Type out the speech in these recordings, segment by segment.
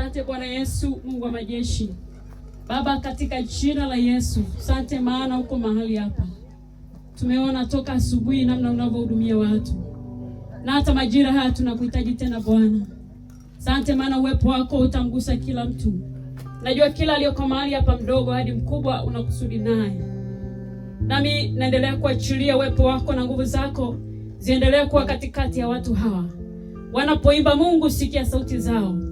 Asante Bwana Yesu, Mungu wa majeshi. Baba, katika jina la Yesu, asante maana uko mahali hapa. Tumeona toka asubuhi namna unavyohudumia watu. Na hata majira haya tunakuhitaji tena Bwana. Asante maana uwepo wako utamgusa kila mtu. Najua kila aliyoko mahali hapa, mdogo hadi mkubwa, unakusudi naye. Nami naendelea kuachilia uwepo wako na nguvu zako ziendelee kuwa katikati ya watu hawa. Wanapoimba Mungu, sikia sauti zao.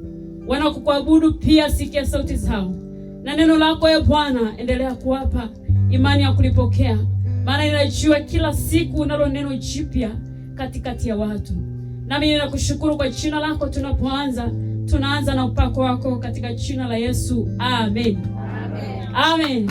Wanakuabudu pia, sikia sauti zao. Na neno lako ya Bwana endelea kuwapa imani ya kulipokea. Maana ninajua kila siku unalo neno jipya katikati ya watu. Nami ninakushukuru kwa jina lako. Tunaanza na upako wako katika jina la Yesu. Amen. Amen. Amen.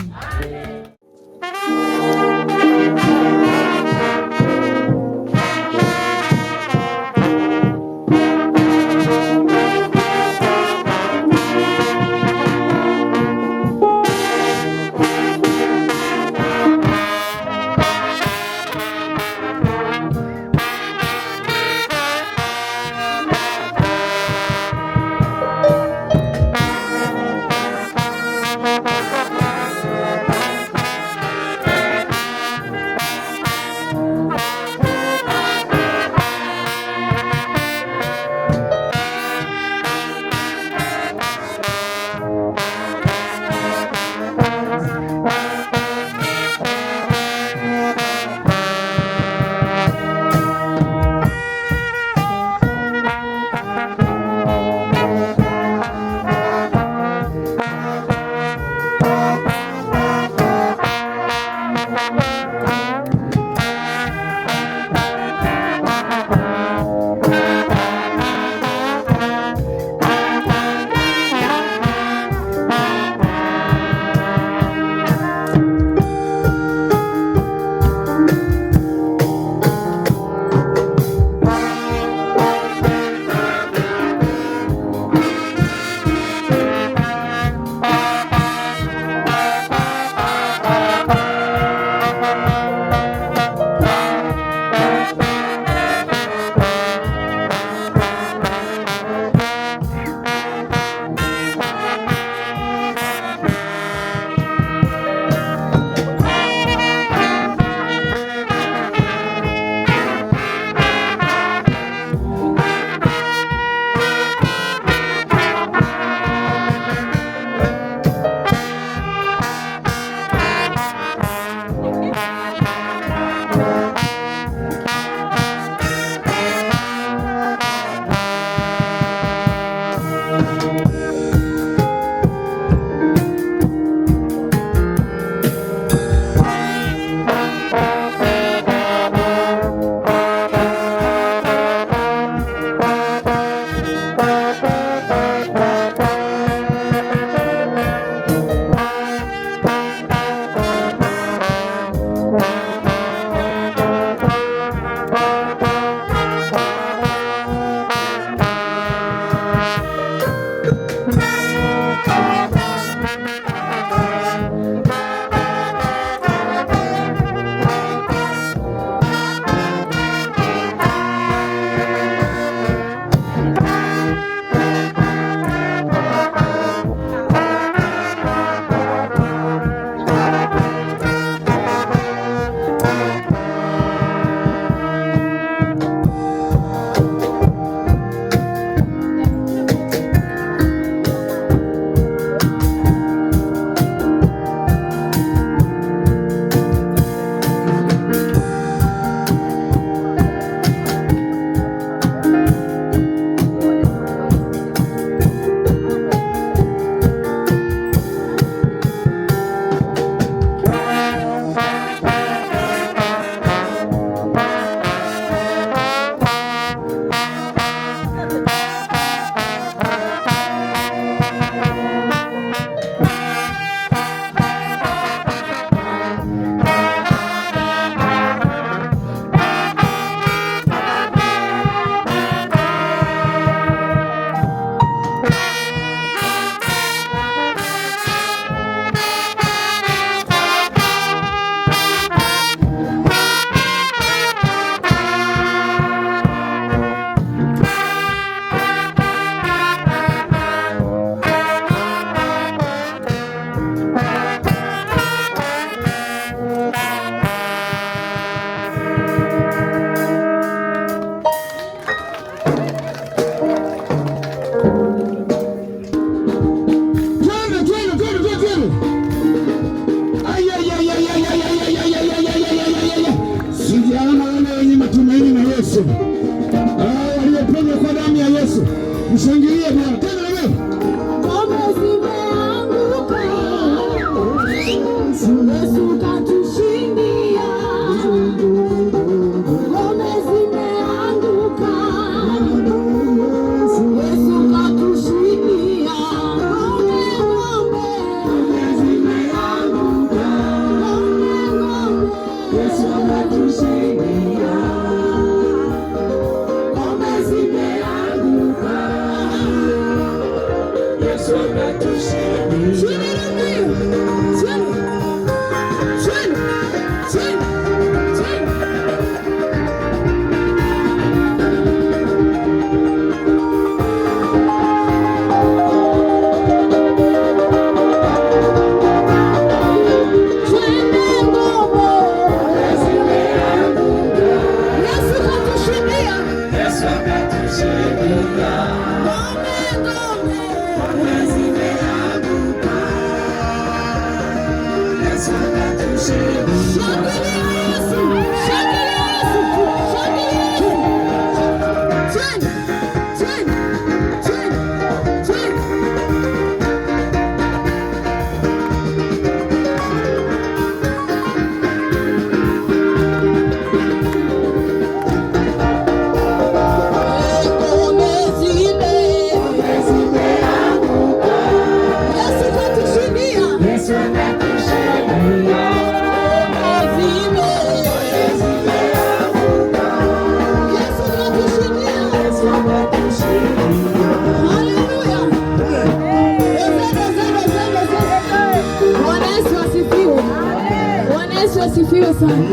Asifiwe sana.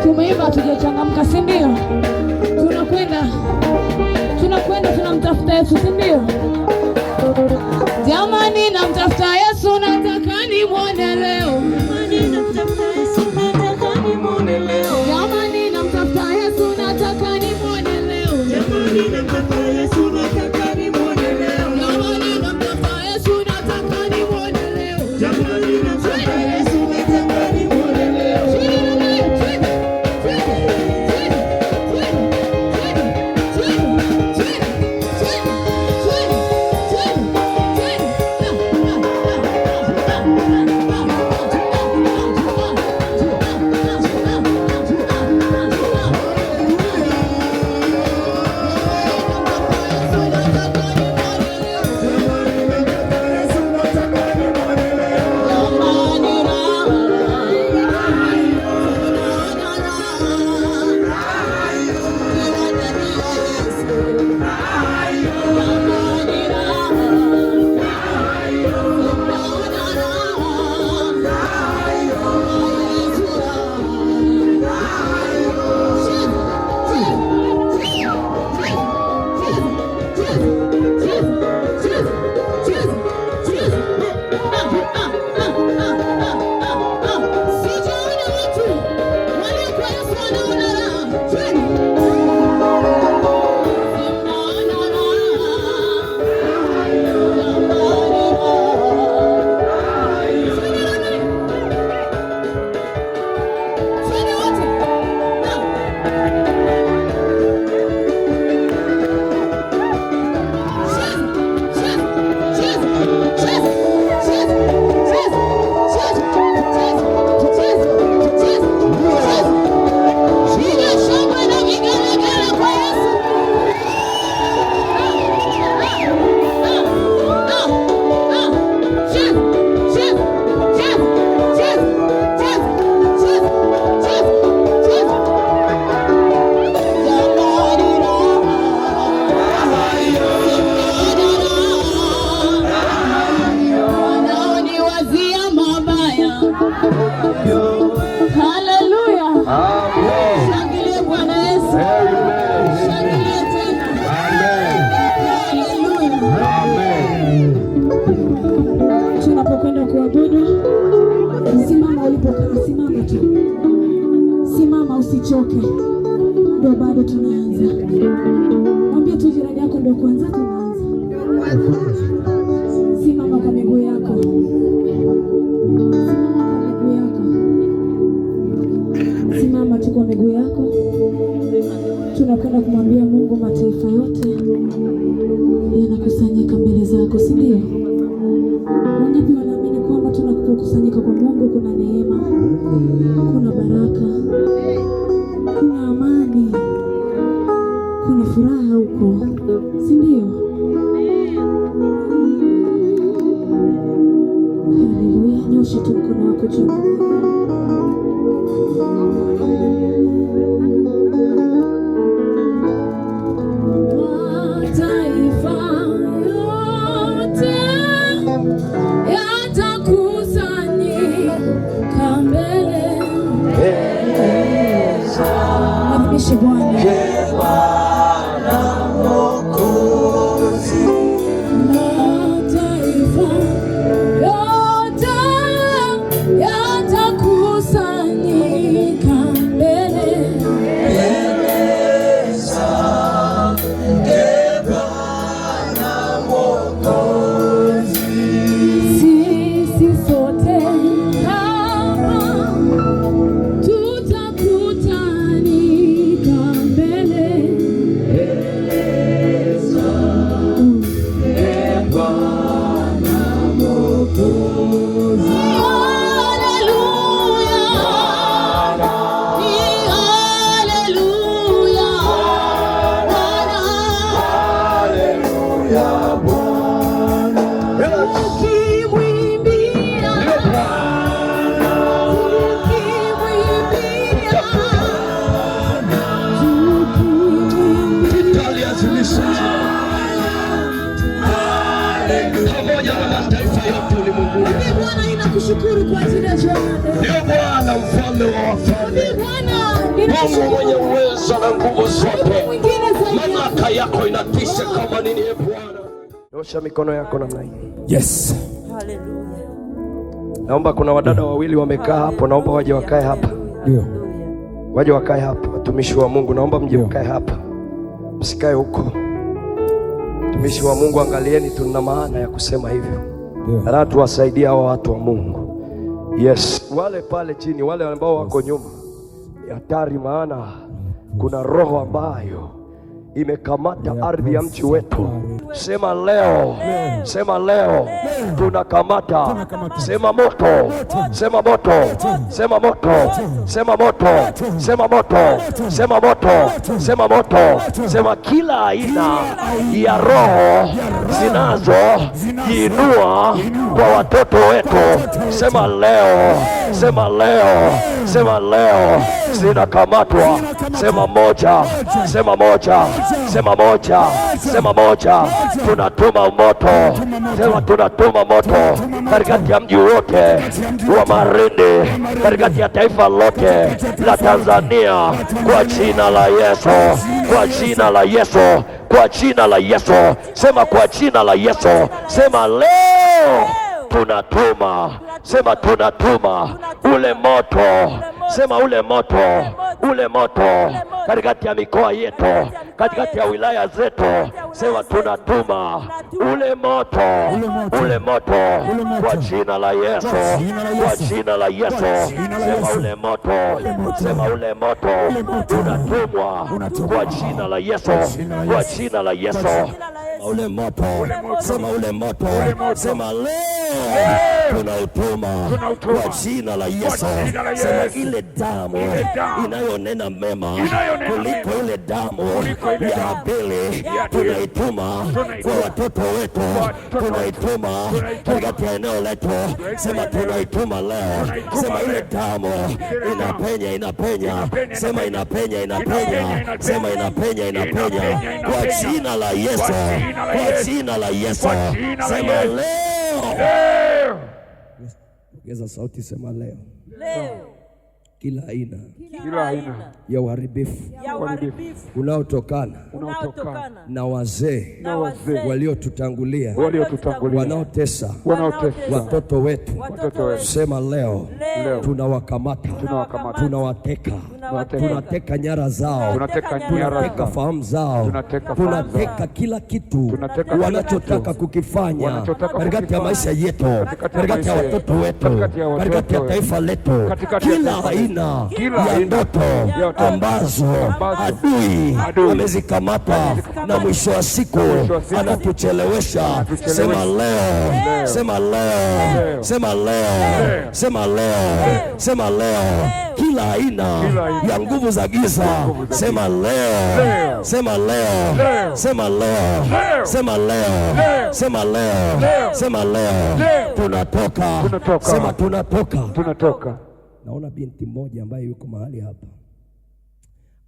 Tumeimba hatujachangamka, si ndio? Tunakwenda tunamtafuta Yesu, si ndio? Jamani, namtafuta Yesu, nataka nimwone leo. Jamani, namtafuta Yesu, nataka nimwone leo. Jamani, namtafuta Yesu, nataka nimwone leo. Jamani, namtafuta Yesu, nataka nimwone leo. Jamani, namtafuta Yesu, nataka nimwone leo. Jamani, namtafuta Yesu, nataka nimwone leo. Tunapokwenda kuabudu, simama ulipokaa, simama tu, simama usichoke. Ndio bado tunaanza. Mwambie tu jirani yako, ndio kwanza tunaanza. Simama kwa miguu yako, simama tu kwa miguu yako. Tunakwenda kumwambia Mungu, mataifa yote yanakusanyika mbele zako, si ndio? Wangapi wanaamini kwamba tunapokusanyika kwa Mungu kuna neema, kuna baraka, kuna amani, kuna furaha huko, si ndio? Haleluya. Nyosha tu mkono wako juu. Mataifa ya Bwana. Ukimwimbia tutaliazimisha pamoja na mataifa yote ulimwenguni. Bwana, ninakushukuru kwa ajili ya jioni. Ndio Bwana mfalme wa wafalme, Mungu mwenye uwezo na nguvu zote. Mamlaka yako inatisha kama nini, e Bwana. Nyosha mikono yako namna hii. Yes. Hallelujah. Naomba kuna wadada wawili wamekaa hapo, naomba waje wakae hapa. Ndio. Waje wakae hapa, watumishi wa Mungu, naomba mje mkae hapa. Msikae huko. Watumishi wa Mungu, angalieni, tuna maana ya kusema hivyo. Nataka tuwasaidie hao watu wa Mungu. Yes, wale pale chini, wale ambao wako nyuma ni hatari, maana kuna roho ambayo imekamata ardhi ya mji wetu. Sema leo, sema leo tunakamata. Sema moto, sema moto, sema moto, sema moto, sema moto, sema moto, sema moto, sema kila aina ya roho zinazojiinua kwa watoto wetu. Sema leo, sema leo, sema leo zinakamatwa. Sema moja, sema moja, sema moja, sema moja. Tunatuma moto, sema tunatuma moto katikati ya mji wote wa Marindi, katikati ya taifa lote la Tanzania, kwa jina la Yesu, kwa jina la Yesu, kwa jina la Yesu. Sema kwa jina la Yesu. Sema leo tunatuma, sema tunatuma ule moto, sema ule moto, ule moto katikati ya mikoa yetu, katikati ya wilaya zetu. Sema tunatuma ule moto, ule moto kwa jina la Yesu, kwa jina la Yesu. Sema ule moto, sema ule moto unatumwa kwa jina la Yesu, kwa jina la Yesu. Ule moto, sema ule moto, sema leo tunautuma kwa jina la Yesu. Sema ile damu inayonena mema kuliko ile damu ya Abeli tunaituma kwa watoto wetu, tunaituma katikati ya eneo letu. Sema tunaituma leo. Sema ile damu inapenya, inapenya. Sema inapenya, inapenya. Sema inapenya, inapenya kwa jina la Yesu, kwa jina la Yesu. Sema leo. Ongeza sauti, sema leo. Leo. Kila aina ya uharibifu unaotokana na wazee waliotutangulia wanaotesa watoto wetu. Sema leo tunawakamata, tunawateka, tunateka nyara zao, tunateka fahamu zao, tunateka kila kitu wanachotaka kukifanya katikati ya maisha yetu, katikati ya watoto wetu, katikati ya taifa letu. Kila aina ya ndoto ambazo adui amezikamata na mwisho wa siku anatuchelewesha. Sema leo, sema leo, sema leo, sema leo, sema leo. Kila aina ya nguvu za giza, sema leo, sema leo, sema leo, sema leo, sema leo, sema leo. Tunatoka, sema tunatoka, tunatoka. Naona binti mmoja ambaye yuko mahali hapa.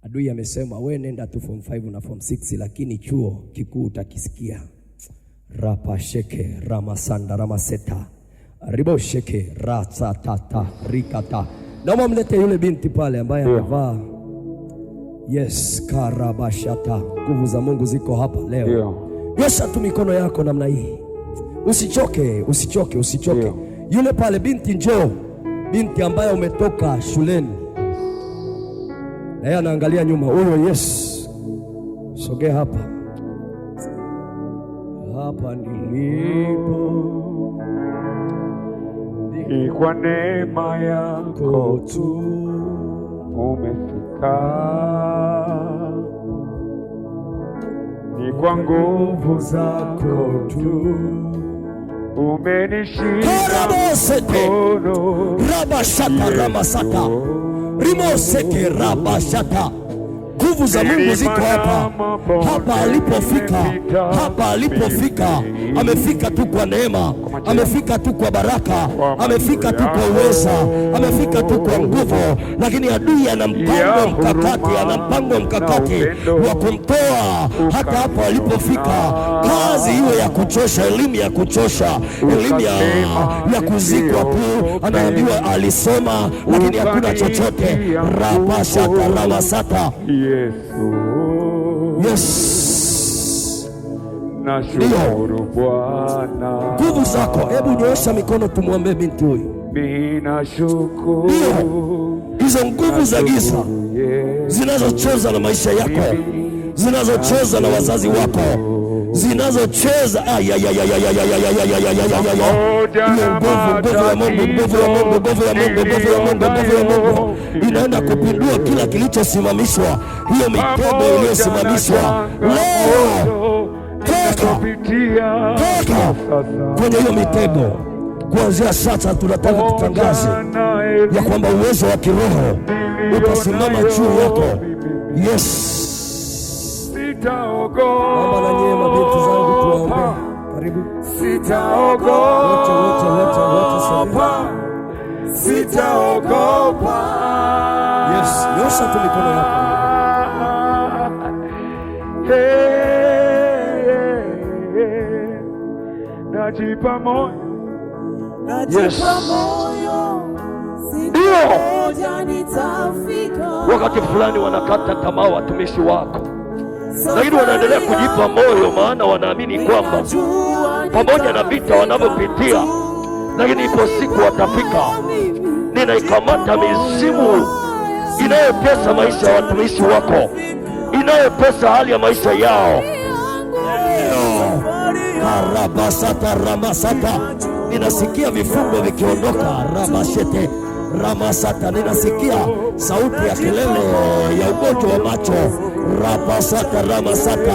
Adui amesema wewe nenda tu form 5 na form 6, lakini chuo kikuu utakisikia. Rapa sheke ramasanda ramaseta ribo sheke ratsatata rikata. Naomba mlete yule binti pale ambaye amevaa yes karabashata. Nguvu za Mungu ziko hapa leo. Nyosha tu mikono yako namna hii. Usichoke, usichoke, usichoke. Yule pale binti, njoo. Binti ambaye umetoka shuleni na yeye anaangalia nyuma. Huyo yes, sogea hapa. Hapa nilipo ni kwa neema yako tu umefika, ni kwa nguvu zako tu umenishika mkono. Rabashata ramasata rimoseke rabashata. nguvu za Mungu ziko hapa. Hapa alipofika, amefika tu kwa neema, amefika tu kwa baraka, amefika tu kwa uweza, amefika tu kwa nguvu. Lakini adui ana mpango mkakati wa kumtoa hata hapo alipofika. Kazi hiyo ya kuchosha, elimu ya kuchosha, elimu ya kuzikwa tu. Anaambiwa alisoma lakini hakuna chochote. Rabashata ramasata. Yes. Nashukuru Bwana. Nguvu zako, hebu nyoosha mikono tumwombe binti huyu. Ninashukuru. Hizo nguvu za giza zinazocheza na maisha yako, zinazocheza na wazazi wako, zinazocheza nguvu ya Mungu inaenda kupindua kila kilichosimamishwa. Hiyo mitego iliyosimamishwa leo, toka kwenye hiyo mitego. Kuanzia sasa tunataka tutangaze ya kwamba uwezo wa kiroho utasimama juu yako. Yes. Naomba na nyie mabinti zangu tuwaombee. Karibu. Sitaogopa. Yes, nyosha tu mikono yako. Najipa moyo. Yes. Ndio. Wakati fulani wanakata tamaa watumishi wako, lakini wanaendelea kujipa moyo, maana wanaamini kwamba pamoja na vita wanavyopitia, lakini ipo siku watafika. Ninaikamata mizimu inayotesa maisha ya watumishi wako, inayotesa hali ya maisha yao. Rabasata ramasata, ninasikia vifungo vikiondoka. Rabashete ramasata, ninasikia sauti ya kelele ya ugonjwa wa macho. Rabasata ramasata,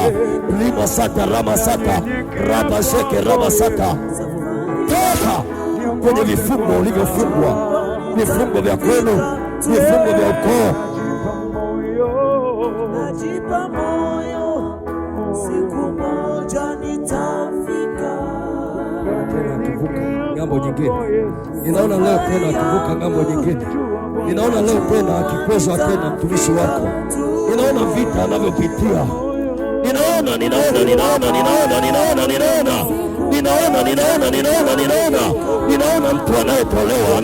limasata ramasata, rabasheke ramasata. Toka kwenye vifungo ulivyofungwa, vifungo vya kwenu, vifungo vya ukoo. Najipa moyo, siku moja nitafika. Akivuka ngambo nyingine. Ninaona leo tena akivuka ngambo nyingine. Ninaona leo tena akikweza tena mtumishi wako. Ninaona vita anavyopitia. Ninaona mtu anayetolewa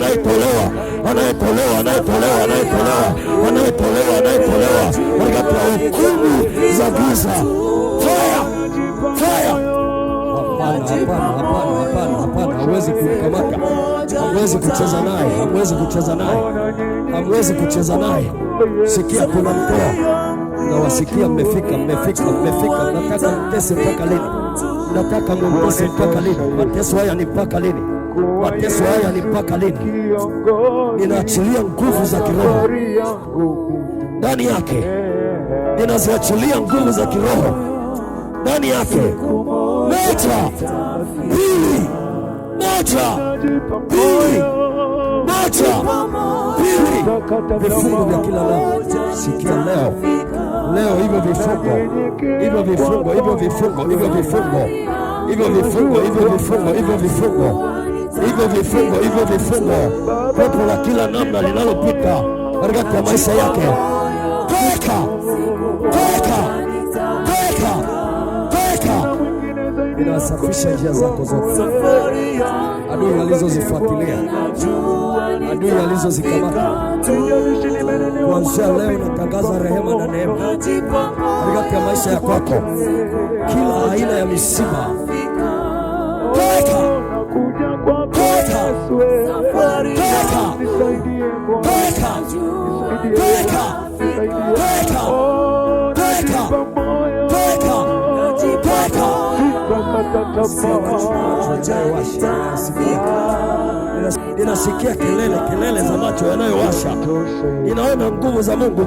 katika hukumu za giza. Fire. Hapana, hawezi kumkamata, hamwezi kucheza naye. Sikia, kuna mtoa na wasikia, mmefika. Nataka mtese mpaka lini? Nataka mtese mpaka lini? Mateso haya ni mpaka lini? Ninaachilia nguvu za kiroho ndani yake, ninaziachilia nguvu za kiroho ndani yake. Moja, pili. Vifungo vya kila leo. Sikia leo hivyo vifungo. Pepo la kila namna linalopita katika maisha yake. Toka. Inasafisha njia zako zote. Adui alizozifuatilia, adui alizozikamata, kuanzia leo natangaza rehema na neema katika maisha ya kwako. Kila aina ya misiba, toka. Ninasikia kelele za macho yanayowasha. Ninaona nguvu za Mungu.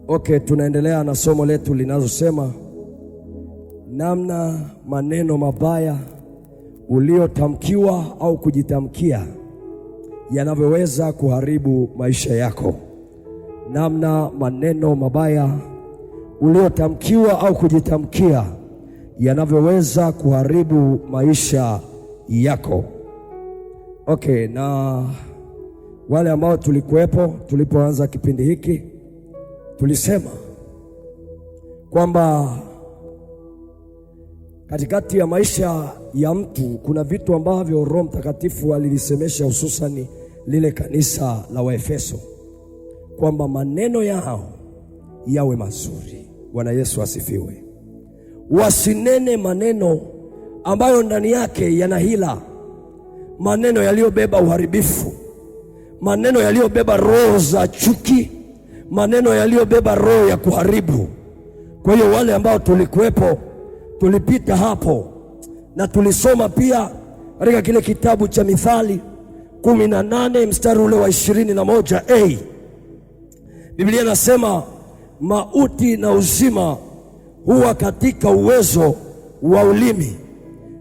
Okay, tunaendelea na somo letu linalosema namna maneno mabaya uliotamkiwa au kujitamkia yanavyoweza kuharibu maisha yako. Namna maneno mabaya uliotamkiwa au kujitamkia yanavyoweza kuharibu maisha yako. Okay, na wale ambao tulikuwepo tulipoanza kipindi hiki, tulisema kwamba katikati ya maisha ya mtu kuna vitu ambavyo Roho Mtakatifu alilisemesha, hususani lile kanisa la Waefeso, kwamba maneno yao yawe mazuri. Bwana Yesu asifiwe. Wasinene maneno ambayo ndani yake yana hila, maneno yaliyobeba uharibifu, maneno yaliyobeba roho za chuki, maneno yaliyobeba roho ya kuharibu. Kwa hiyo wale ambao tulikuwepo, tulipita hapo na tulisoma pia katika kile kitabu cha Mithali 18 mstari ule wa 21a. Biblia inasema mauti na uzima huwa katika uwezo wa ulimi,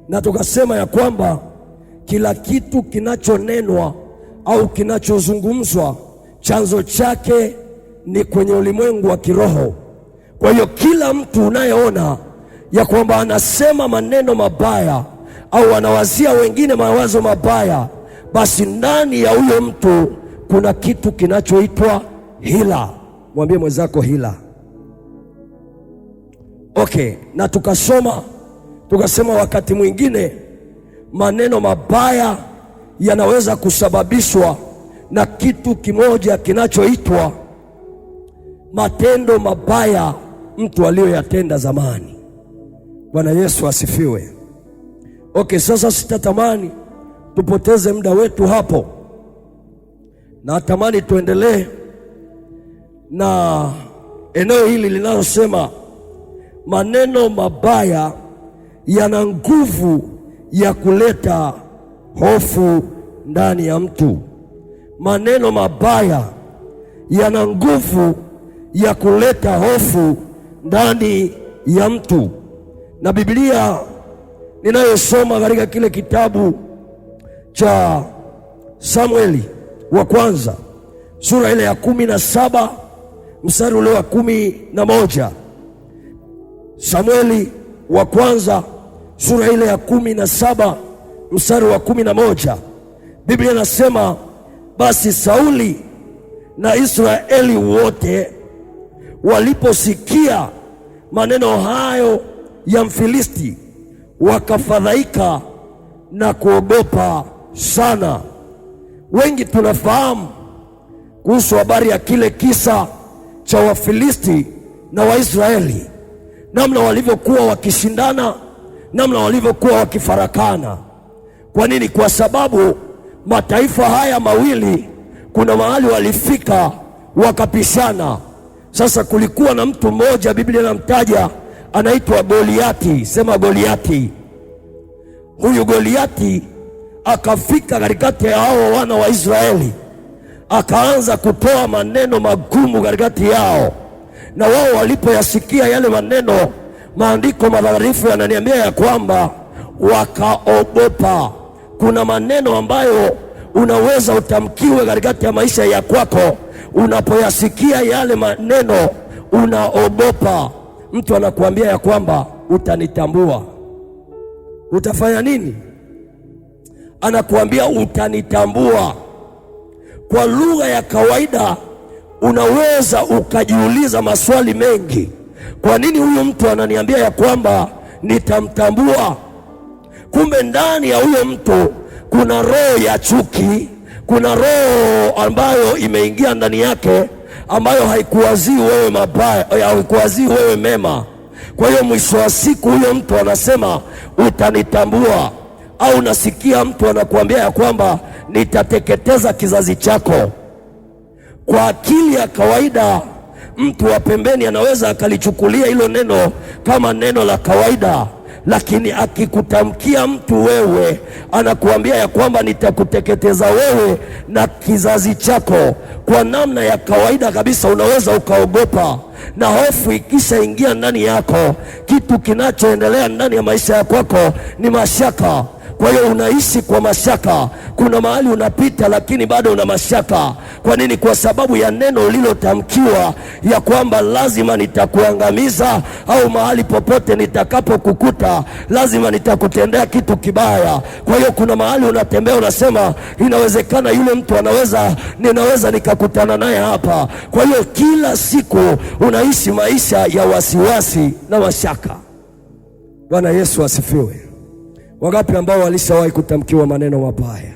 na tukasema ya kwamba kila kitu kinachonenwa au kinachozungumzwa chanzo chake ni kwenye ulimwengu wa kiroho. Kwa hiyo kila mtu unayeona ya kwamba anasema maneno mabaya au anawazia wengine mawazo mabaya, basi ndani ya huyo mtu kuna kitu kinachoitwa hila. Mwambie mwenzako hila. Okay, na tukasema wakati mwingine maneno mabaya yanaweza kusababishwa na kitu kimoja kinachoitwa matendo mabaya mtu aliyoyatenda zamani. Bwana Yesu asifiwe. Okay, sasa sitatamani tupoteze muda wetu hapo, na natamani tuendelee na eneo hili linalosema maneno mabaya yana nguvu ya kuleta hofu ndani ya mtu. Maneno mabaya yana nguvu ya kuleta hofu ndani ya mtu. Na Biblia ninayosoma katika kile kitabu cha Samueli wa kwanza sura ile ya 17 mstari ule wa 11. Samueli wa kwanza sura ile ya 17 mstari wa 11. Biblia inasema basi Sauli na Israeli wote waliposikia maneno hayo ya Mfilisti wakafadhaika na kuogopa sana. Wengi tunafahamu kuhusu habari ya kile kisa cha Wafilisti na Waisraeli, namna walivyokuwa wakishindana, namna walivyokuwa wakifarakana. Kwa nini? Kwa sababu mataifa haya mawili kuna mahali walifika wakapishana. Sasa kulikuwa na mtu mmoja, Biblia inamtaja, anaitwa Goliati. Sema Goliati. Huyu Goliati akafika katikati ya hao wana wa Israeli, akaanza kutoa maneno magumu katikati yao, na wao walipoyasikia yale maneno, maandiko matakatifu yananiambia ya kwamba wakaogopa. Kuna maneno ambayo unaweza utamkiwe katikati ya maisha ya kwako, unapoyasikia yale maneno unaogopa. Mtu anakuambia ya kwamba utanitambua. Utafanya nini? Anakuambia utanitambua. Kwa lugha ya kawaida unaweza ukajiuliza maswali mengi. Kwa nini huyu mtu ananiambia ya kwamba nitamtambua? Kumbe ndani ya huyo mtu kuna roho ya chuki, kuna roho ambayo imeingia ndani yake, ambayo haikuwazii wewe mabaya, haikuwazii wewe mema. Kwa hiyo mwisho wa siku huyo mtu anasema utanitambua. Au nasikia mtu anakuambia ya kwamba nitateketeza kizazi chako. Kwa akili ya kawaida, mtu wa pembeni anaweza akalichukulia hilo neno kama neno la kawaida, lakini akikutamkia mtu wewe, anakuambia ya kwamba nitakuteketeza wewe na kizazi chako, kwa namna ya kawaida kabisa unaweza ukaogopa, na hofu ikisha ingia ndani yako, kitu kinachoendelea ndani ya maisha yako ni mashaka. Kwa hiyo unaishi kwa mashaka. Kuna mahali unapita lakini bado una mashaka. Kwa nini? Kwa sababu ya neno ulilotamkiwa ya kwamba lazima nitakuangamiza, au mahali popote nitakapokukuta lazima nitakutendea kitu kibaya. Kwa hiyo kuna mahali unatembea unasema inawezekana yule mtu ninaweza nikakutana naye hapa. Kwa hiyo kila siku unaishi maisha ya wasiwasi na mashaka. Bwana Yesu asifiwe. Wangapi ambao walishawahi kutamkiwa maneno mabaya,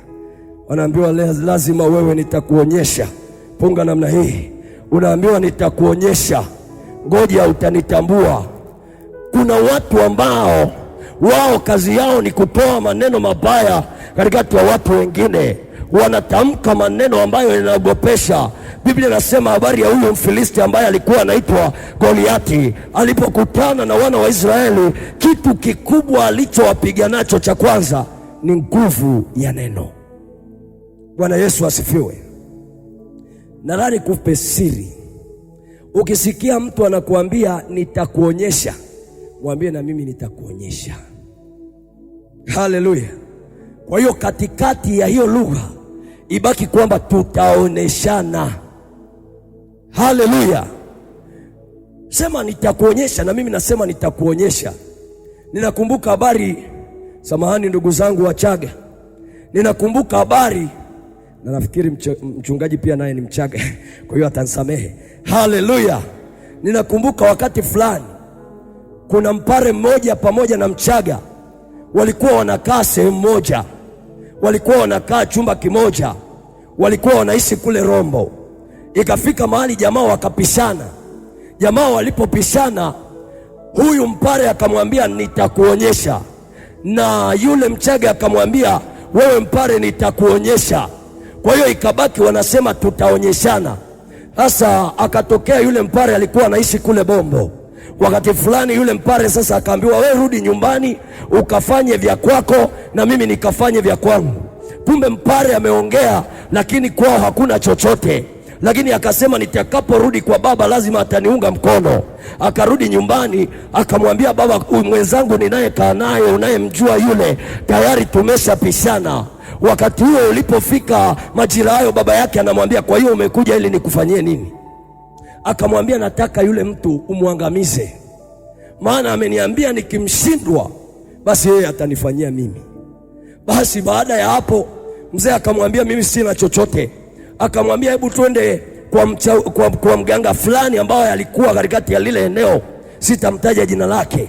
wanaambiwa lazima wewe nitakuonyesha. Punga namna hii, unaambiwa nitakuonyesha, ngoja utanitambua. Kuna watu ambao wao kazi yao ni kutoa maneno mabaya katikati ya watu wengine, wanatamka maneno ambayo yanaogopesha. Biblia inasema habari ya huyo Mfilisti ambaye alikuwa anaitwa Goliati. Alipokutana na wana wa Israeli, kitu kikubwa alichowapiga nacho cha kwanza ni nguvu ya neno. Bwana Yesu asifiwe. Nadhani kupe siri, ukisikia mtu anakuambia nitakuonyesha, mwambie na mimi nitakuonyesha. Haleluya. Kwa hiyo katikati ya hiyo lugha ibaki kwamba tutaoneshana. Haleluya. Sema nitakuonyesha, na mimi nasema nitakuonyesha. Ninakumbuka habari, samahani ndugu zangu Wachaga, ninakumbuka habari, na nafikiri mchungaji pia naye ni Mchaga kwa hiyo atanisamehe. Haleluya. Ninakumbuka wakati fulani kuna Mpare mmoja pamoja na Mchaga walikuwa wanakaa sehemu moja, walikuwa wanakaa chumba kimoja, walikuwa wanaishi kule Rombo. Ikafika mahali jamaa wakapishana. Jamaa walipopishana, huyu Mpare akamwambia nitakuonyesha, na yule Mchaga akamwambia wewe Mpare nitakuonyesha. Kwa hiyo ikabaki wanasema tutaonyeshana. Sasa akatokea yule Mpare alikuwa anaishi kule Bombo. Wakati fulani yule Mpare sasa akaambiwa wewe rudi nyumbani ukafanye vya kwako na mimi nikafanye vya kwangu. Kumbe Mpare ameongea lakini kwao hakuna chochote, lakini akasema nitakaporudi kwa baba lazima ataniunga mkono. Akarudi nyumbani akamwambia baba, huyu mwenzangu ninayekaa naye unayemjua yule tayari tumeshapishana. Wakati huo ulipofika majira hayo, baba yake anamwambia kwa hiyo umekuja ili nikufanyie nini? Akamwambia nataka yule mtu umwangamize, maana ameniambia nikimshindwa basi yeye atanifanyia mimi. Basi baada ya hapo mzee akamwambia mimi sina chochote. Akamwambia hebu twende kwa mganga fulani ambaye alikuwa katikati ya lile eneo, sitamtaja jina lake.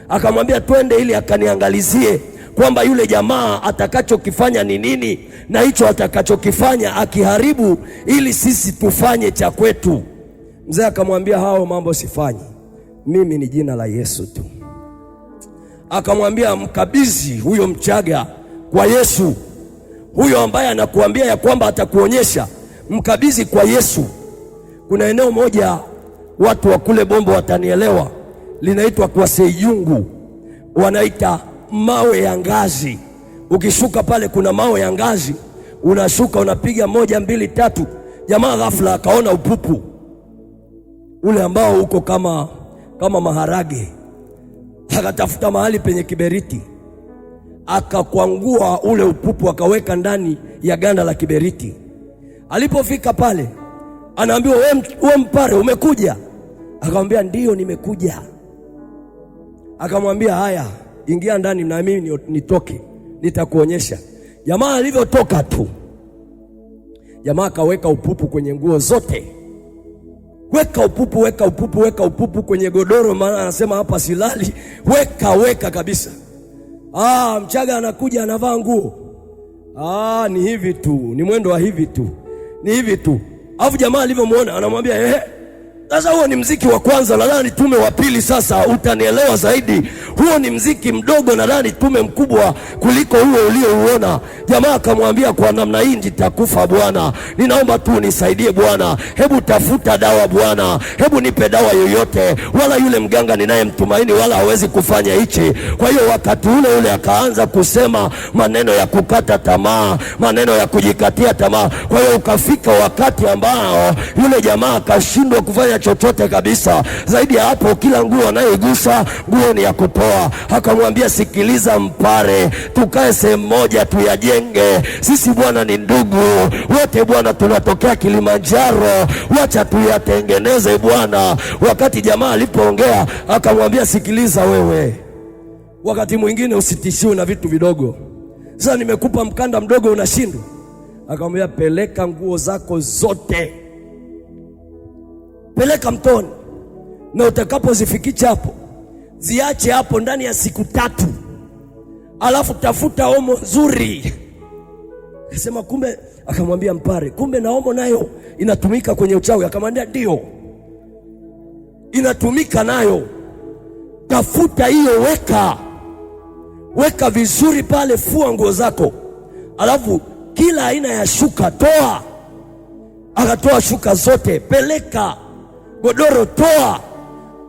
Akamwambia twende ili akaniangalizie kwamba yule jamaa atakachokifanya ni nini, na hicho atakachokifanya akiharibu ili sisi tufanye cha kwetu. Mzee akamwambia hao mambo sifanyi, mimi ni jina la Yesu tu. Akamwambia mkabidhi huyo Mchaga kwa Yesu, huyo ambaye anakuambia ya kwamba atakuonyesha, mkabidhi kwa Yesu. Kuna eneo moja watu wa kule Bombo watanielewa, linaitwa kwa Seiyungu, wanaita mawe ya ngazi. Ukishuka pale kuna mawe ya ngazi, unashuka unapiga 1 2 3. Jamaa ghafla akaona upupu ule ambao uko kama maharage, akatafuta mahali penye kiberiti, akakwangua ule upupu akaweka ndani ya ganda la kiberiti. Alipofika pale anaambiwa wewe Mpare umekuja? Akamwambia ndio nimekuja. Akamwambia haya ingia ndani na mimi nitoke nitakuonyesha. Jamaa alivyotoka tu, jamaa akaweka upupu kwenye nguo zote. Weka upupu, weka upupu, weka upupu kwenye godoro, maana anasema hapa silali. Weka kabisa. Mchaga anakuja anavaa nguo. Ni hivi tu, ni mwendo wa hivi tu, ni hivi tu. Alafu jamaa alivyomuona anamwambia Sasa huo ni mziki wa kwanza, nadhani tume wa pili sasa utanielewa zaidi. Huo ni mziki mdogo, nadhani tume mkubwa kuliko huo uliouona. Jamaa akamwambia, kwa namna hii nitakufa Bwana, ninaomba tu nisaidie Bwana, hebu tafuta dawa Bwana, hebu nipe dawa yoyote, wala yule mganga ninayemtumaini wala hawezi kufanya hichi. Kwa hiyo wakati ule ule akaanza kusema maneno ya kukata tamaa, maneno ya kujikatia tamaa. Kwa hiyo ukafika wakati ambao yule jamaa akashindwa kufanya chochote kabisa. Zaidi ya hapo, kila nguo anayegusa nguo ni ya kutoa. Akamwambia, sikiliza mpare, tukae sehemu moja tuyajenge. Sisi Bwana ni ndugu wote Bwana, tunatokea Kilimanjaro, wacha tuyatengeneze Bwana. Wakati jamaa alipoongea akamwambia, sikiliza wewe, wakati mwingine usitishiwe na vitu vidogo. Sasa nimekupa mkanda mdogo unashindwa. Akamwambia, peleka nguo zako zote, peleka mtoni, na utakapozifikisha hapo ziache hapo ndani ya siku 3, alafu tafuta omo nzuri. Akasema kumbe, akamwambia mpare, kumbe na omo nayo inatumika kwenye uchawi? Akamwambia ndio, inatumika nayo. Tafuta hiyo, weka vizuri pale, fua nguo zako, alafu kila aina ya shuka toa. Akatoa shuka zote, peleka. Godoro toa.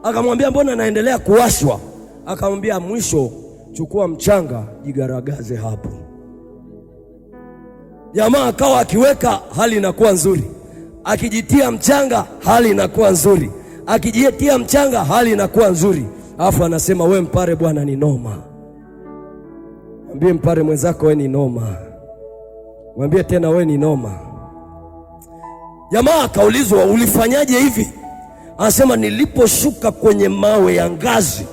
Akamwambia, mbona naendelea kuwashwa? Akamwambia, mwisho chukua mchanga, jigaragaze hapo. Jamaa akawa akiweka, hali inakuwa nzuri. Akijitia mchanga, hali inakuwa nzuri. Akijitia mchanga, hali inakuwa nzuri. Alafu anasema, we mpare Bwana ni noma. Mwambie mpare mwenzako, we ni noma. Mwambie tena, we ni noma. Jamaa akaulizwa, ulifanyaje hivi? Anasema, niliposhuka kwenye mawe ya ngazi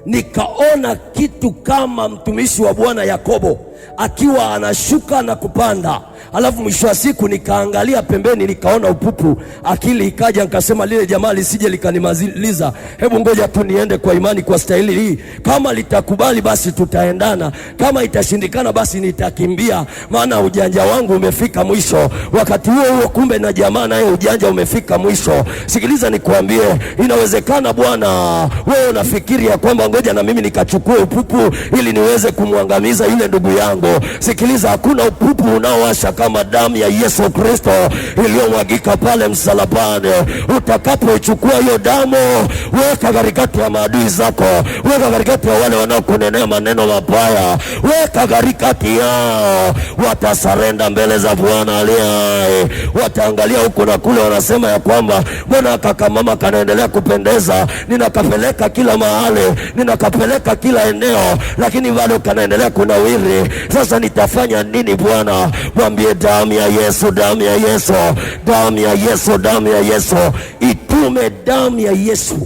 nikaona kitu kama mtumishi wa Bwana Yakobo akiwa anashuka na kupanda. Alafu mwisho wa siku nikaangalia pembeni, nikaona upupu. Akili ikaja, nikasema lile jamaa lisije likanimaliza, hebu ngoja tu niende kwa imani kwa staili hii. Kama litakubali basi tutaendana, kama itashindikana basi nitakimbia, maana ujanja wangu umefika mwisho. Wakati huo huo kumbe na jamaa naye ujanja umefika mwisho. Sikiliza nikwambie, inawezekana Bwana wewe unafikiri ya kwamba ngoja na mimi nikachukue upupu ili niweze kumwangamiza yule ndugu yangu. Sikiliza, hakuna upupu unaowasha kama damu ya Yesu Kristo iliyomwagika pale msalabani. Utakapochukua hiyo damu, weka katikati ya maadui zako, weka katikati ya wale wanaokunenea maneno mabaya, weka katikati yao. Watasarenda mbele za Bwana aliye hai. Wataangalia huko na kule, wanasema ya kwamba mbona kaka mama kanaendelea kupendeza, ninakapeleka kila mahali, ninakapeleka kila eneo, lakini bado kanaendelea kunawiri. Sasa nitafanya nini Bwana? Mwambie, damu ya Yesu, damu ya Yesu, damu ya Yesu, damu ya Yesu. Itume damu ya Yesu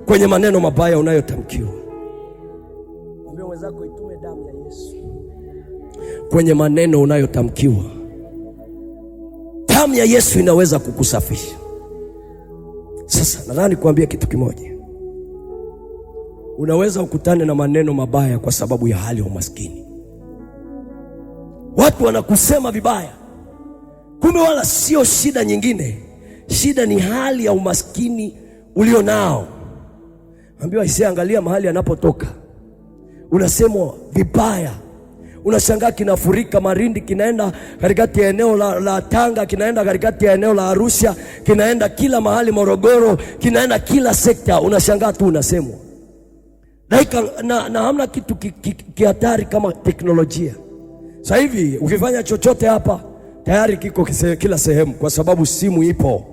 kwenye maneno mabaya unayotamkiwa. Mwambie mwenzako, itume damu ya Yesu kwenye maneno unayotamkiwa. Damu ya Yesu inaweza kukusafisha. Sasa nadhani kuambia kitu kimoja. Unaweza ukutane na maneno mabaya kwa sababu ya hali ya umaskini. Watu wanakusema vibaya, kumbe wala sio shida nyingine. Shida ni hali ya umaskini ulio nao. Ambiwa isiangalia mahali anapotoka, unasemwa vibaya. Unashangaa kinafurika Marindi, kinaenda katikati ya eneo la Tanga, kinaenda katikati ya eneo la Arusha, kinaenda kila mahali, Morogoro, kinaenda kila sekta. Unashangaa tu unasemwa. Na hamna kitu kihatari kama teknolojia. Sasa hivi ukifanya chochote hapa tayari kiko kila sehemu, kwa sababu simu ipo.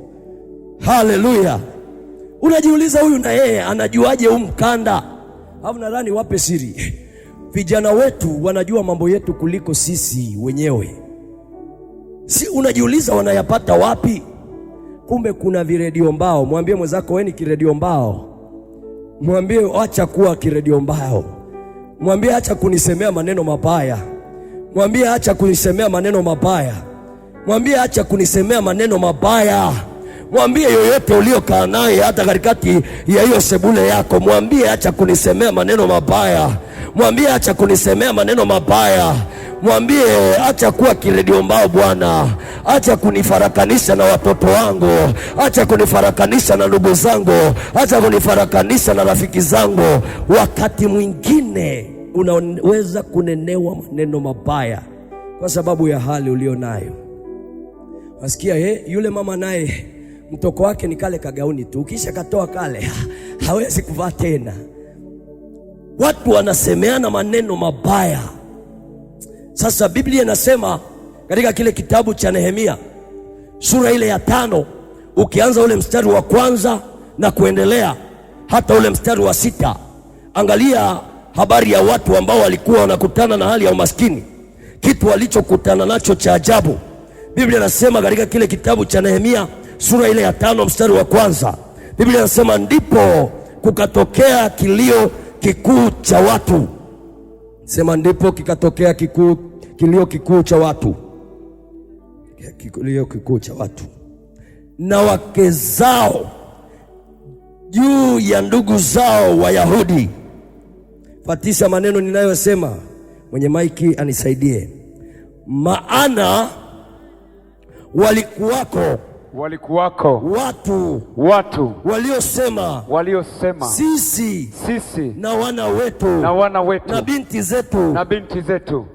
Haleluya! Unajiuliza, huyu na yeye anajuaje huu mkanda? Hapo nadhani wape siri. Vijana wetu wanajua mambo yetu kuliko sisi wenyewe. Si unajiuliza wanayapata wapi? Kumbe kuna viredio mbao. Mwambie mwenzako, wewe ni kiredio mbao. Mwambie acha kuwa kiredio mbao. Mwambie acha kunisemea maneno mabaya. Mwambie acha kunisemea maneno mabaya. Mwambie acha kunisemea maneno mabaya. Mwambie yoyote uliokaa naye hata katikati ya hiyo sebule yako, mwambie acha kunisemea maneno mabaya. Mwambie acha kunisemea maneno mabaya. Mwambie acha kuwa kiredio mbao Bwana, acha kunifarakanisha na watoto wangu, acha kunifarakanisha na ndugu zangu, acha kunifarakanisha na rafiki zangu. Wakati mwingine unaweza kunenewa maneno mabaya kwa sababu ya hali ulionayo. Wasikia yule mama naye mtoko wake ni kale kagauni tu, ukisha katoa kale hawezi kuvaa tena. Watu wanasemeana maneno mabaya. Sasa Biblia inasema katika kile kitabu cha Nehemia sura ile ya 5 ukianza ule mstari wa 1 na kuendelea hata ule mstari wa 6, angalia habari ya watu ambao walikuwa wanakutana na hali ya umaskini, kitu walichokutana nacho cha ajabu. Biblia inasema katika kile kitabu cha Nehemia sura ile ya 5 mstari wa 1, Biblia inasema ndipo kukatokea kilio kikuu cha watu. Sema ndipo kikatokea kilio kikuu cha watu. Kilio kikuu cha watu na wake zao juu ya ndugu zao Wayahudi. Fatisha maneno ninayosema, mwenye maiki anisaidie. Maana walikuwako watu waliosema sisi na wana wetu na binti zetu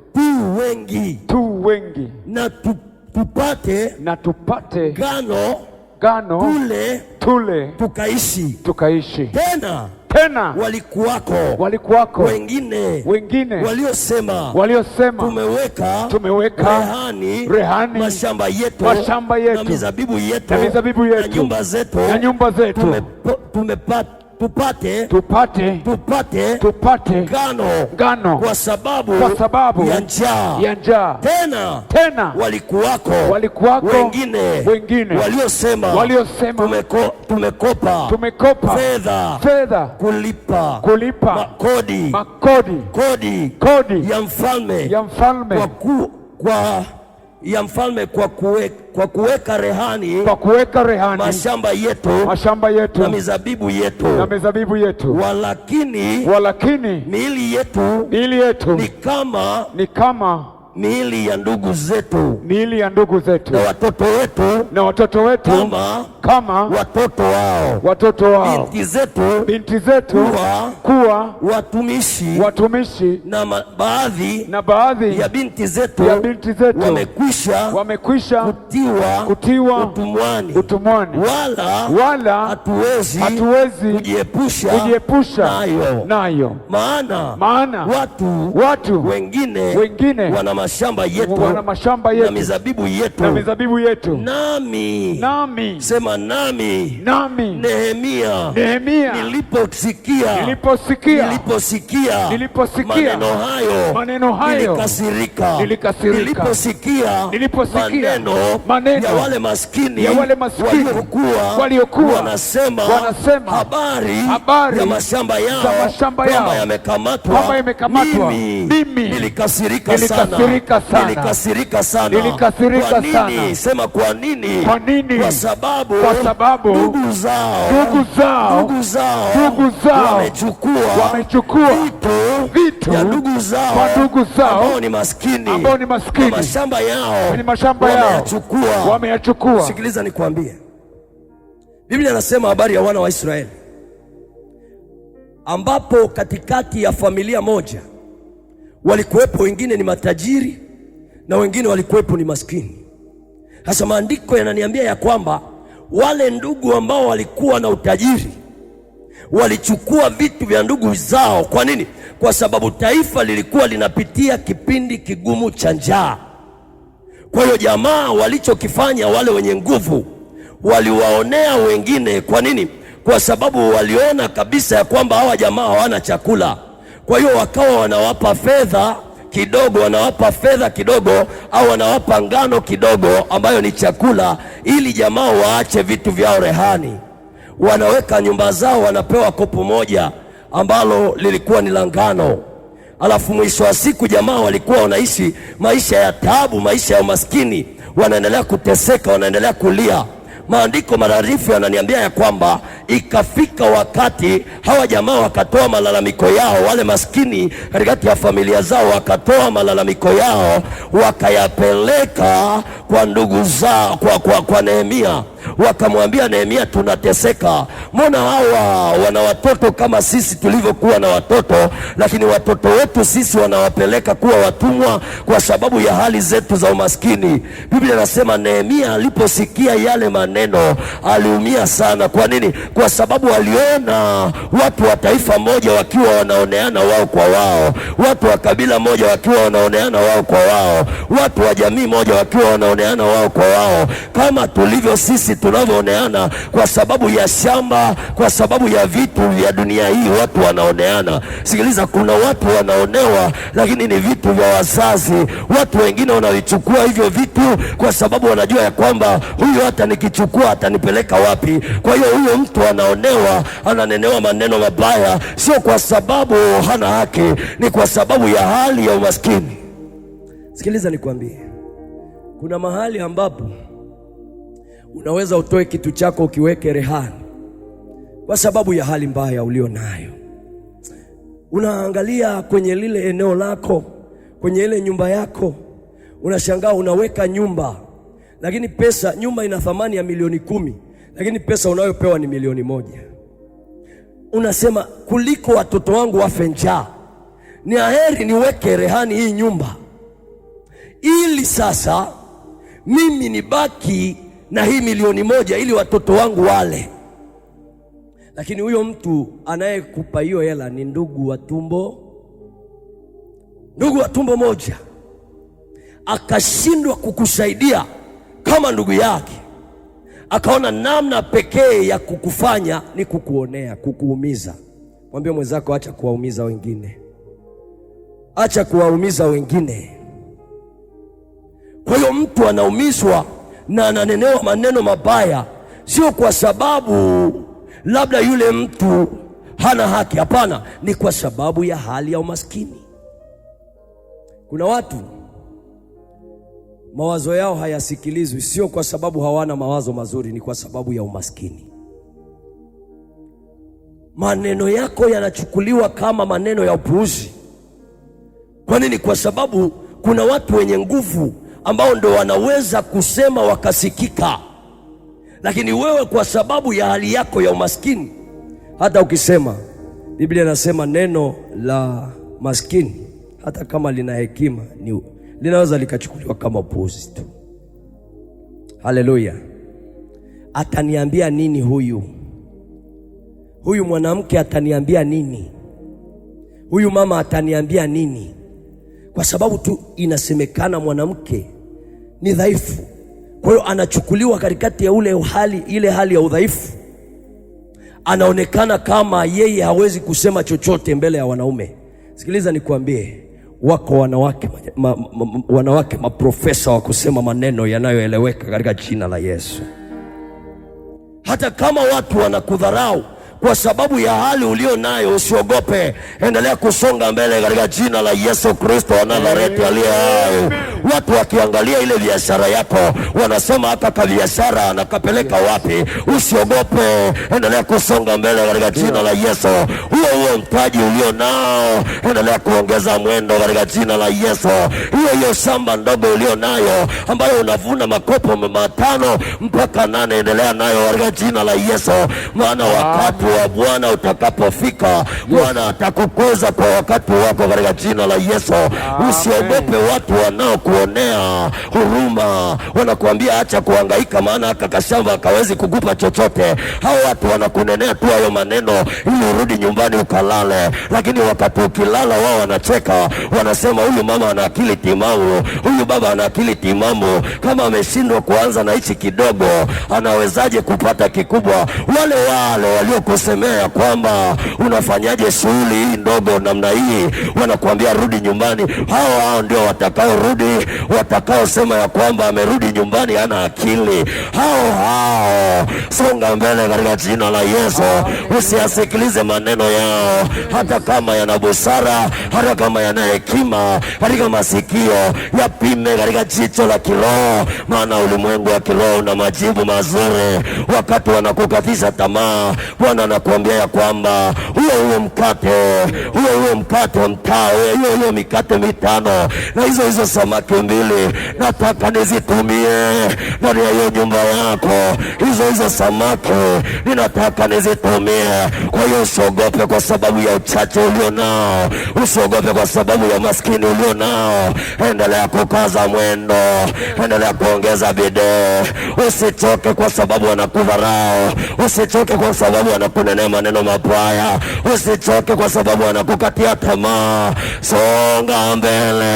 tu wengi na tupate ngano tule tukaishi. Tena walikuwako wengine waliosema tumeweka rehani mashamba yetu na mizabibu yetu na nyumba zetu tupate ngano kwa sababu ya njaa. Tena walikuwako wengine waliosema tumekopa fedha kulipa kodi ya mfalme kwa kuweka rehani mashamba yetu na mizabibu yetu. Walakini miili yetu ni kama miili ya ndugu zetu na watoto wetu kama watoto wao. Binti zetu kuwa watumishi na baadhi ya binti zetu wamekwisha kutiwa utumwani, wala hatuwezi kujiepusha nayo. Maana watu wengine wana mashamba yetu na mizabibu yetu. Nami sema nami Nehemia niliposikia maneno hayo nilikasirika. Maneno ya wale maskini waliokuwa wanasema habari ya mashamba yao kwamba yamekamatwa. Mimi nilikasirika sana. Kwa nini? Sema kwa nini? Kwa sababu ndugu zao wamechukua vitu ya ndugu zao ambao ni maskini mashamba yao wameyachukua. Sikiliza nikwambie, Biblia inasema habari ya wana wa Israeli, ambapo katikati ya familia moja walikuwepo wengine ni matajiri na wengine walikuwepo ni maskini. Hasa maandiko yananiambia ya kwamba wale ndugu ambao walikuwa na utajiri walichukua vitu vya ndugu zao. Kwa nini? Kwa sababu taifa lilikuwa linapitia kipindi kigumu cha njaa. Kwa hiyo jamaa walichokifanya, wale wenye nguvu waliwaonea wengine. Kwa nini? Kwa sababu waliona kabisa ya kwamba hawa jamaa hawana chakula. Kwa hiyo wakawa wanawapa fedha kidogo au wanawapa ngano kidogo ambayo ni chakula, ili jamaa waache vitu vyao rehani. Wanaweka nyumba zao, wanapewa kopo moja ambalo lilikuwa ni la ngano. Alafu mwisho wa siku jamaa walikuwa wanaishi maisha ya taabu, maisha ya umaskini, wanaendelea kuteseka, wanaendelea kulia. maandiko maarifu yananiambia ya kwamba ikafika wakati hawa jamaa wakatoa malalamiko yao, wale maskini katikati ya familia zao wakatoa malalamiko yao, wakayapeleka kwa ndugu zao, kwa Nehemia. Wakamwambia Nehemia, tunateseka, mbona hawa wana watoto kama sisi tulivyokuwa na watoto, lakini watoto wetu sisi wanawapeleka kuwa watumwa kwa sababu ya hali zetu za umaskini. Biblia inasema Nehemia aliposikia yale maneno aliumia sana. Kwa nini? Kwa sababu aliona watu wa taifa moja wakiwa wanaoneana wao kwa wao, watu wa kabila moja wakiwa wanaoneana wao kwa wao, watu wa jamii moja wakiwa wanaoneana wao kwa wao, kama tulivyo sisi tunavyooneana kwa sababu ya shamba, kwa sababu ya vitu vya dunia hii. Watu wanaoneana. Sikiliza, kuna watu wanaonewa lakini ni vitu vya wazazi. Watu wengine wanavichukua hivyo vitu kwa sababu wanajua ya kwamba huyu hata nikichukua atanipeleka wapi. Kwa hiyo huyo mtu anaonewa, ananenewa maneno mabaya, sio kwa sababu hana haki, ni kwa sababu ya hali ya umaskini. Sikiliza nikwambie, kuna mahali ambapo unaweza utoe kitu chako ukiweke rehani kwa sababu ya hali mbaya ulio nayo. Unaangalia kwenye lile eneo lako, kwenye ile nyumba yako, unashangaa unaweka nyumba, lakini pesa, nyumba ina thamani ya milioni 10, lakini pesa unayopewa ni milioni 1. Unasema kuliko watoto wangu wafe njaa, ni aheri niweke rehani hii nyumba, ili sasa mimi nibaki na hii milioni 1 ili watoto wangu wale. Lakini huyo mtu anayekupa hiyo hela ni ndugu wa tumbo moja, akashindwa kukusaidia kama ndugu yake, akaona namna pekee ya kukufanya ni kukuonea, kukuumiza. Mwambie mwenzako, acha kuwaumiza wengine, acha kuwaumiza wengine. Kwa hiyo mtu anaumizwa na ananenewa maneno mabaya, sio kwa sababu labda yule mtu hana haki. Hapana, ni kwa sababu ya hali ya umaskini. Kuna watu mawazo yao hayasikilizwi, sio kwa sababu hawana mawazo mazuri, ni kwa sababu ya umaskini. Maneno yako yanachukuliwa kama maneno ya upuuzi. Kwa nini? Kwa sababu kuna watu wenye nguvu ambao ndo wanaweza kusema wakasikika, lakini wewe kwa sababu ya hali yako ya umaskini, hata ukisema, Biblia inasema neno la maskini hata kama lina hekima linaweza likachukuliwa kama upuuzi tu. Haleluya! Ataniambia nini huyu mwanamke? Ataniambia nini huyu mama? Ataniambia nini? Kwa sababu tu inasemekana mwanamke ni dhaifu, kwa hiyo anachukuliwa katikati ya ile hali ya udhaifu, anaonekana kama yeye hawezi kusema chochote mbele ya wanaume. Sikiliza nikwambie, wako wanawake maprofesa wa kusema maneno yanayoeleweka katika jina la Yesu. Hata kama watu wanakudharau kwa sababu ya hali ulio nayo, usiogope, endelea kusonga mbele katika jina la Yesu Kristo wa Nazareti aliye hai. Watu wakiangalia ile biashara yako wanasema hata biashara anakapeleka wapi? Usiogope, endelea kusonga mbele katika jina la Yesu. Huo mtaji ulio nao, endelea kuongeza mwendo katika jina la Yesu. Hiyo shamba ndogo ulio nayo ambayo unavuna makopo 5 mpaka 8, endelea nayo katika jina la Yesu, maana wakati wa Bwana utakapofika, Bwana atakukuza kwa wakati wako katika jina la Yesu. Usiogope watu wanaokuonea huruma, wanakuambia acha kuhangaika maana akakashamba akawezi kukupa chochote. Hao watu wanakunenea tu hayo maneno ili urudi nyumbani ukalale, lakini wakati ukilala wao wanacheka, wanasema huyu mama ana akili timamu, huyu baba ana akili timamu. Kama ameshindwa kuanza na hichi kidogo, anawezaje kupata kikubwa? Wale waliokusemea kwamba unafanyaje shughuli hii ndogo namna hii, wanakuambia rudi nyumbani. Hao ndio watakao rudi watakaosema ya kwamba amerudi nyumbani hana akili, hao songa mbele katika jina la Yesu. Usiyasikilize maneno yao, hata kama yana busara, hata kama yana hekima katika masikio, yapime katika jicho la kiroho, maana ulimwengu wa kiroho una majibu mazuri. Wakati wanakukatisha tamaa, Bwana anakuambia ya kwamba huo mkate mtaa, huo mikate mitano na hizo samaki mbili, nataka nizitumie ndani ya hiyo nyumba yako. Hizo samaki ninataka nizitumie. Kwa hiyo usiogope kwa sababu ya uchache ulio nao, usiogope kwa sababu ya maskini ulio nao. Endelea kukaza mwendo, endelea kuongeza bidii. Usichoke kwa sababu wanakudharau, usichoke kwa sababu wanakunenea maneno mabaya, usichoke kwa sababu wanakukatia tamaa. Songa mbele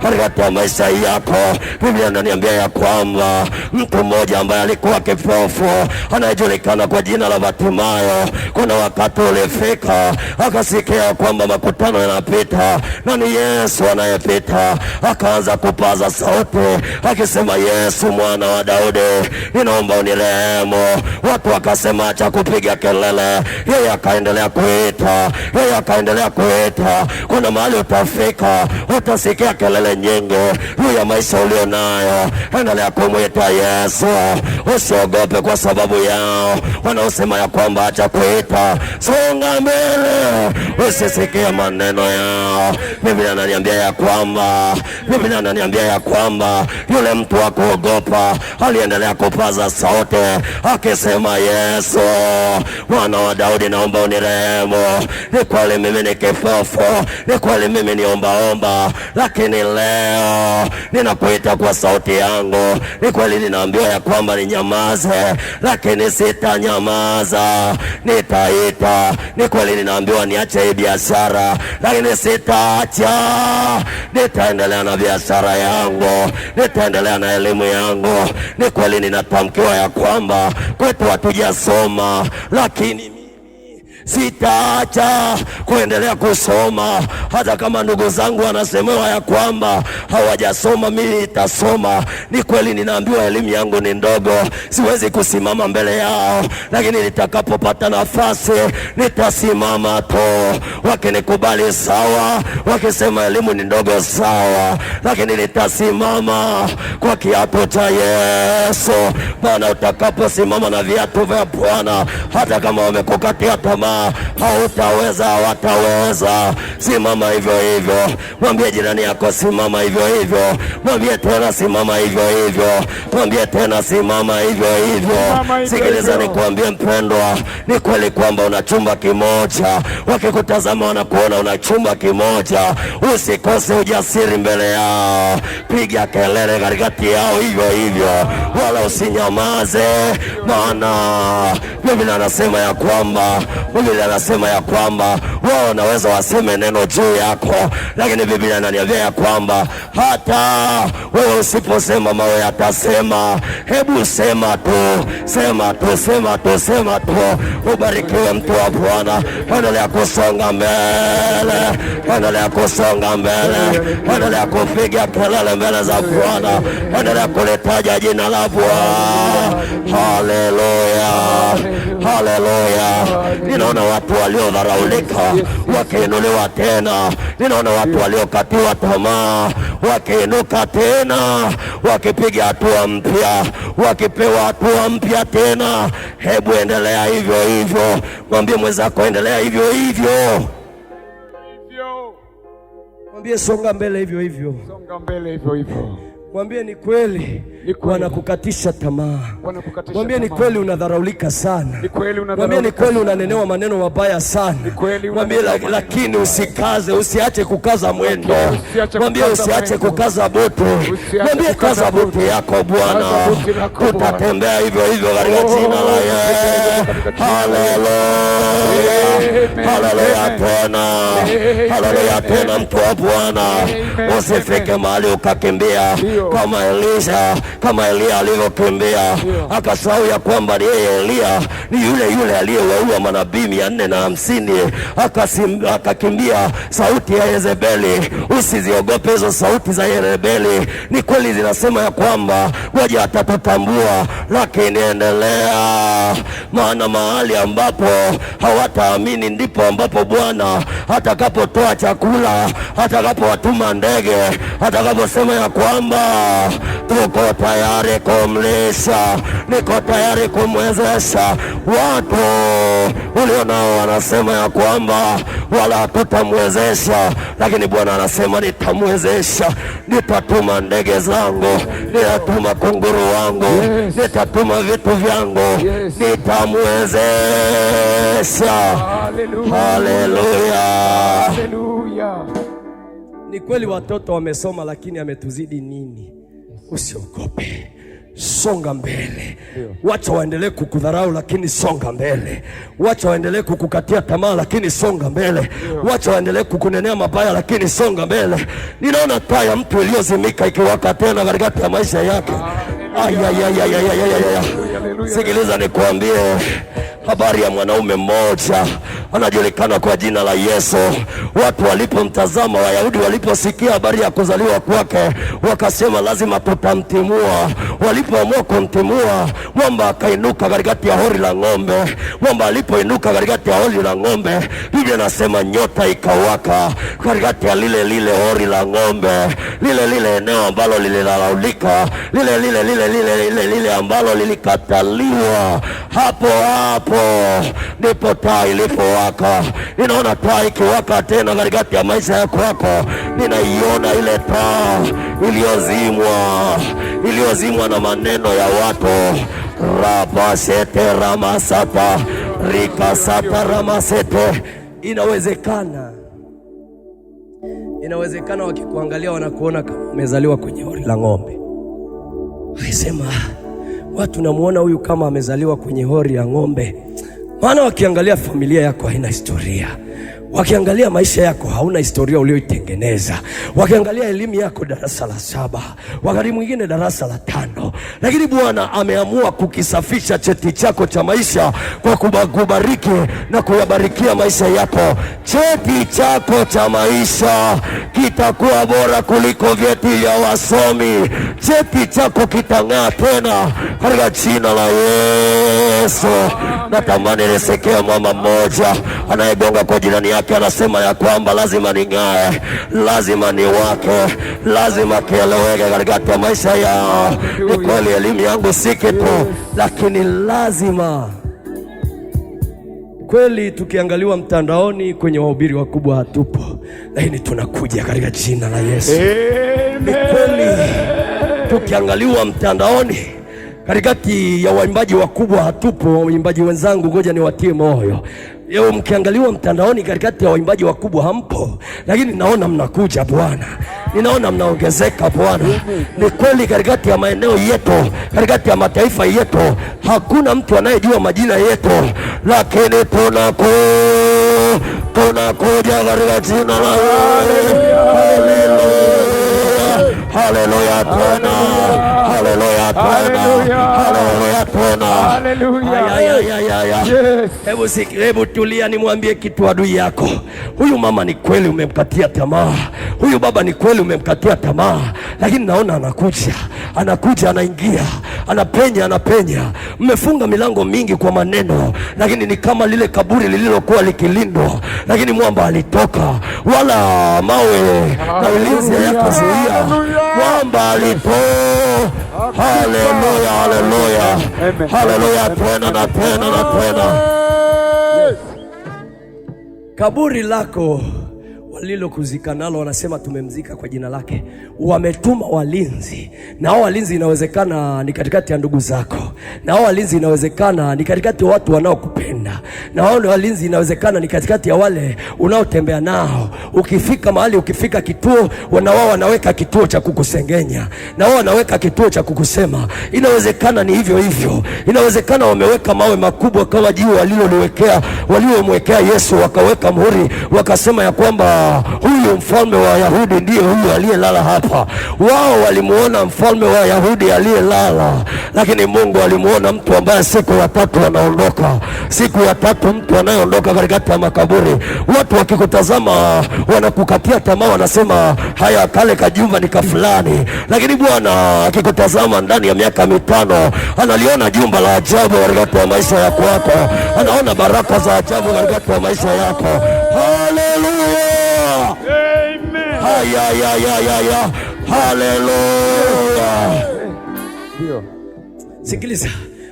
katika maisha yako. Biblia inaniambia ya kwamba mtu mmoja ambaye alikuwa kipofu anayejulikana kwa jina la Bartimayo, kuna wakati ulifika akasikia kwamba makutano yanapita na ni Yesu anayepita, akaanza kupaza sauti akisema, Yesu mwana wa Daudi, ninaomba unirehemu. Watu wakasema acha kupiga kelele, yeye akaendelea kuita. Kuna mahali utafika utasikia kelele nyingi juu ya maisha ulio nayo. Endelea kumwita Yesu, usiogope kwa sababu yao wanaosema ya kwamba acha kuita. Songa mbele, usisikie maneno yao. Biblia inaniambia ya kwamba yule mtu wa kuogopa aliendelea kupaza sauti akisema, Yesu mwana wa Daudi, naomba unirehemu. Ni kweli mimi ni kipofu, ni kweli mimi ni ombaomba, lakini leo ninakuita kwa sauti yangu. Ni kweli ninaambiwa ya kwamba ninyamaze, lakini sitanyamaza, nitaita. Ni kweli ninaambiwa niache hii biashara, lakini sitaacha. Nitaendelea na biashara yangu, nitaendelea na elimu yangu. Ni kweli ninatamkiwa ya kwamba kwetu hatujasoma, lakini sitaacha kuendelea kusoma. Hata kama ndugu zangu wanasemewa ya kwamba hawajasoma, mimi nitasoma. Ni kweli ninaambiwa elimu yangu ni ndogo, siwezi kusimama mbele yao, lakini nitakapopata nafasi nitasimama tu. Wakinikubali sawa, wakisema elimu ni ndogo sawa, lakini nitasimama kwa kiapo cha Yesu. Bwana, utakaposimama na viatu vya Bwana, hata kama wamekukatia tamaa, hautaweza, hawataweza. Simama hivyo hivyo. Mwambie jirani yako simama hivyo hivyo. Mwambie tena simama hivyo hivyo. Mwambie tena simama hivyo hivyo. Sikiliza nikwambie mpendwa, ni kweli kwamba una chumba kimoja. Wakikutazama wanakuona una chumba kimoja. Usikose ujasiri mbele yao. Piga kelele katikati yao hivyo hivyo, wala usinyamaze. Maana Biblia anasema ya kwamba wao wanaweza waseme neno juu yako, lakini Biblia inaniambia ya kwamba hata wewe usiposema mawe yatasema. Hebu sema tu. Ubarikiwe mtu wa Bwana. Endelea kusonga mbele, endelea kupiga kelele mbele za Bwana, endelea kulitaja jina la Bwana. Haleluya. Ninaona watu waliodharaulika wakiinuliwa tena. Ninaona watu waliokatiwa tamaa wakiinuka tena, wakipiga hatua mpya, wakipewa hatua mpya tena. Hebu endelea hivyo hivyo. Mwambie mwenzako endelea hivyo hivyo. Mwambie songa mbele hivyo hivyo. Mwambie ni kweli wanakukatisha tamaa. Mwambie ni kweli unadharaulika sana. Mwambie ni kweli unanenewa maneno mabaya sana. Mwambie lakini usikaze, usiache kukaza mwendo. Mwambie usiache kukaza butu. Mwambie kaza butu yako Bwana. Utatembea hivyo hivyo katika jina la Yesu. Haleluya tena mtu wa Bwana. Usifike mahali ukakimbia kama Elisha kama Elia alivyokimbia, akasahau ya kwamba ni yeye Elia ni yule yule aliyewaua manabii 450, akakimbia sauti ya Yezebeli. Usiziogope hizo sauti za Yezebeli, ni kweli zinasema ya kwamba ngoja atatutambua, lakini endelea, maana mahali ambapo hawataamini ndipo ambapo Bwana atakapotoa chakula, atakapowatuma ndege, atakaposema ya kwamba tuko tayari kumlisha, niko tayari kumwezesha. Watu ulionao wanasema ya kwamba wala hatutamwezesha, lakini Bwana anasema nitamwezesha. Nitatuma ndege zangu, nitatuma kunguru wangu, nitatuma vitu vyangu, nitamwezesha. Haleluya. Ni kweli watoto wamesoma, lakini ametuzidi nini? Usiogope, songa mbele. Wacha waendelee kukudharau, lakini songa mbele. Wacha waendelee kukukatia tamaa, lakini songa mbele. Wacha waendelee kukunenea mabaya, lakini songa mbele. Ninaona taa ya mtu iliyozimika ikiwaka tena katikati ya maisha yake. Sikiliza nikwambie habari ya mwanaume mmoja anajulikana kwa jina la Yesu. Watu walipomtazama, Wayahudi waliposikia habari ya kuzaliwa kwake, wakasema lazima tutamtimua. Walipoamua kumtimua, mwamba akainuka katikati ya hori la ng'ombe. Mwamba alipoinuka katikati ya hori la ng'ombe, Biblia inasema nyota ikawaka katikati ya lile hori la ng'ombe, lile eneo ambalo lililalaulika, lile ambalo lilikataliwa. Hapo ndipo taa ilipowaka. Ninaona taa ikiwaka tena katikati ya maisha yako. Ninaiona ile taa iliyozimwa na maneno ya watu. Rabasete ramasata rikasata ramasete. Inawezekana wakikuangalia wanakuona kama umezaliwa kwenye hori la ng'ombe. Waisema watu namuona huyu kama amezaliwa kwenye hori ya ng'ombe. Maana wakiangalia familia yako haina historia, wakiangalia maisha yako hauna historia ulioitengeneza, wakiangalia elimu yako darasa la 7, wakati mwingine darasa la 5, lakini Bwana ameamua kukisafisha cheti chako cha maisha kwa kubariki na kuyabarikia maisha yako. Cheti chako cha maisha kitakuwa bora kuliko vyeti vya wasomi. Cheti chako kitang'aa tena katika jina la Yesu. Natamani nisikie mama mmoja anayegonga kwa jirani yake, anasema ya kwamba lazima ning'ae, lazima niwake, lazima kieleweke katika maisha yao. Ni kweli elimu yangu si kitu, lakini lazima kweli. Tukiangaliwa mtandaoni kwenye wahubiri wakubwa hatupo, lakini tunakuja katika jina la Yesu. Ni kweli tukiangaliwa mtandaoni katikati ya waimbaji wakubwa hatupo. Waimbaji wenzangu, ngoja niwatie moyo. Mkiangaliwa mtandaoni katikati ya waimbaji wakubwa hampo, lakini naona mnakuja Bwana, ninaona mnaongezeka Bwana. Ni kweli katikati ya maeneo yetu, katikati ya mataifa yetu hakuna mtu anayejua majina yetu, lakini tunakuja katika jina la Yesu. Haleluya tena, haleluya tena, haleluya tena, haleluya. Hebu tulia, nimwambie kitu adui yako. Huyu mama ni kweli umemkatia tamaa, huyu baba ni kweli umemkatia tamaa, lakini naona anakuja, anaingia, anapenya. Mmefunga milango mingi kwa maneno, lakini ni kama lile kaburi lililokuwa likilindwa, lakini mwamba alitoka, wala mawe na ulinzi hayatazuia. Mwamba alitoa. Haleluya, haleluya, haleluya, tena na tena na tena. Kaburi lako walilokuzika nalo wanasema tumemzika kwa jina lake. Wametuma walinzi, na hao walinzi inawezekana ni katikati ya ndugu zako, na hao walinzi inawezekana ni katikati ya watu wanaokupenda, na hao walinzi inawezekana ni katikati ya wale unaotembea nao. Ukifika mahali, ukifika kituo, wao wanaweka kituo cha kukusengenya, na wao wanaweka kituo cha kukusema. Inawezekana ni hivyo. Inawezekana wameweka mawe makubwa kama jiwe waliomwekea Yesu, wakaweka muhuri, wakasema ya kwamba huyu mfalme wa Wayahudi ndiye huyu aliyelala hapa. Wao walimuona mfalme wa Wayahudi aliyelala, lakini Mungu alimuona mtu ambaye siku ya tatu anaondoka. Siku ya tatu mtu anayeondoka katikati ya makaburi. Watu wakikutazama wanakukatia tamaa, wanasema haya, kale kajumba ni kafulani, lakini Bwana akikutazama ndani ya miaka 5 analiona jumba la ajabu katikati ya maisha yako. Anaona baraka za ajabu katikati ya maisha yako. Haleluya, amen. Haya, haleluya. Ndio, sikiliza,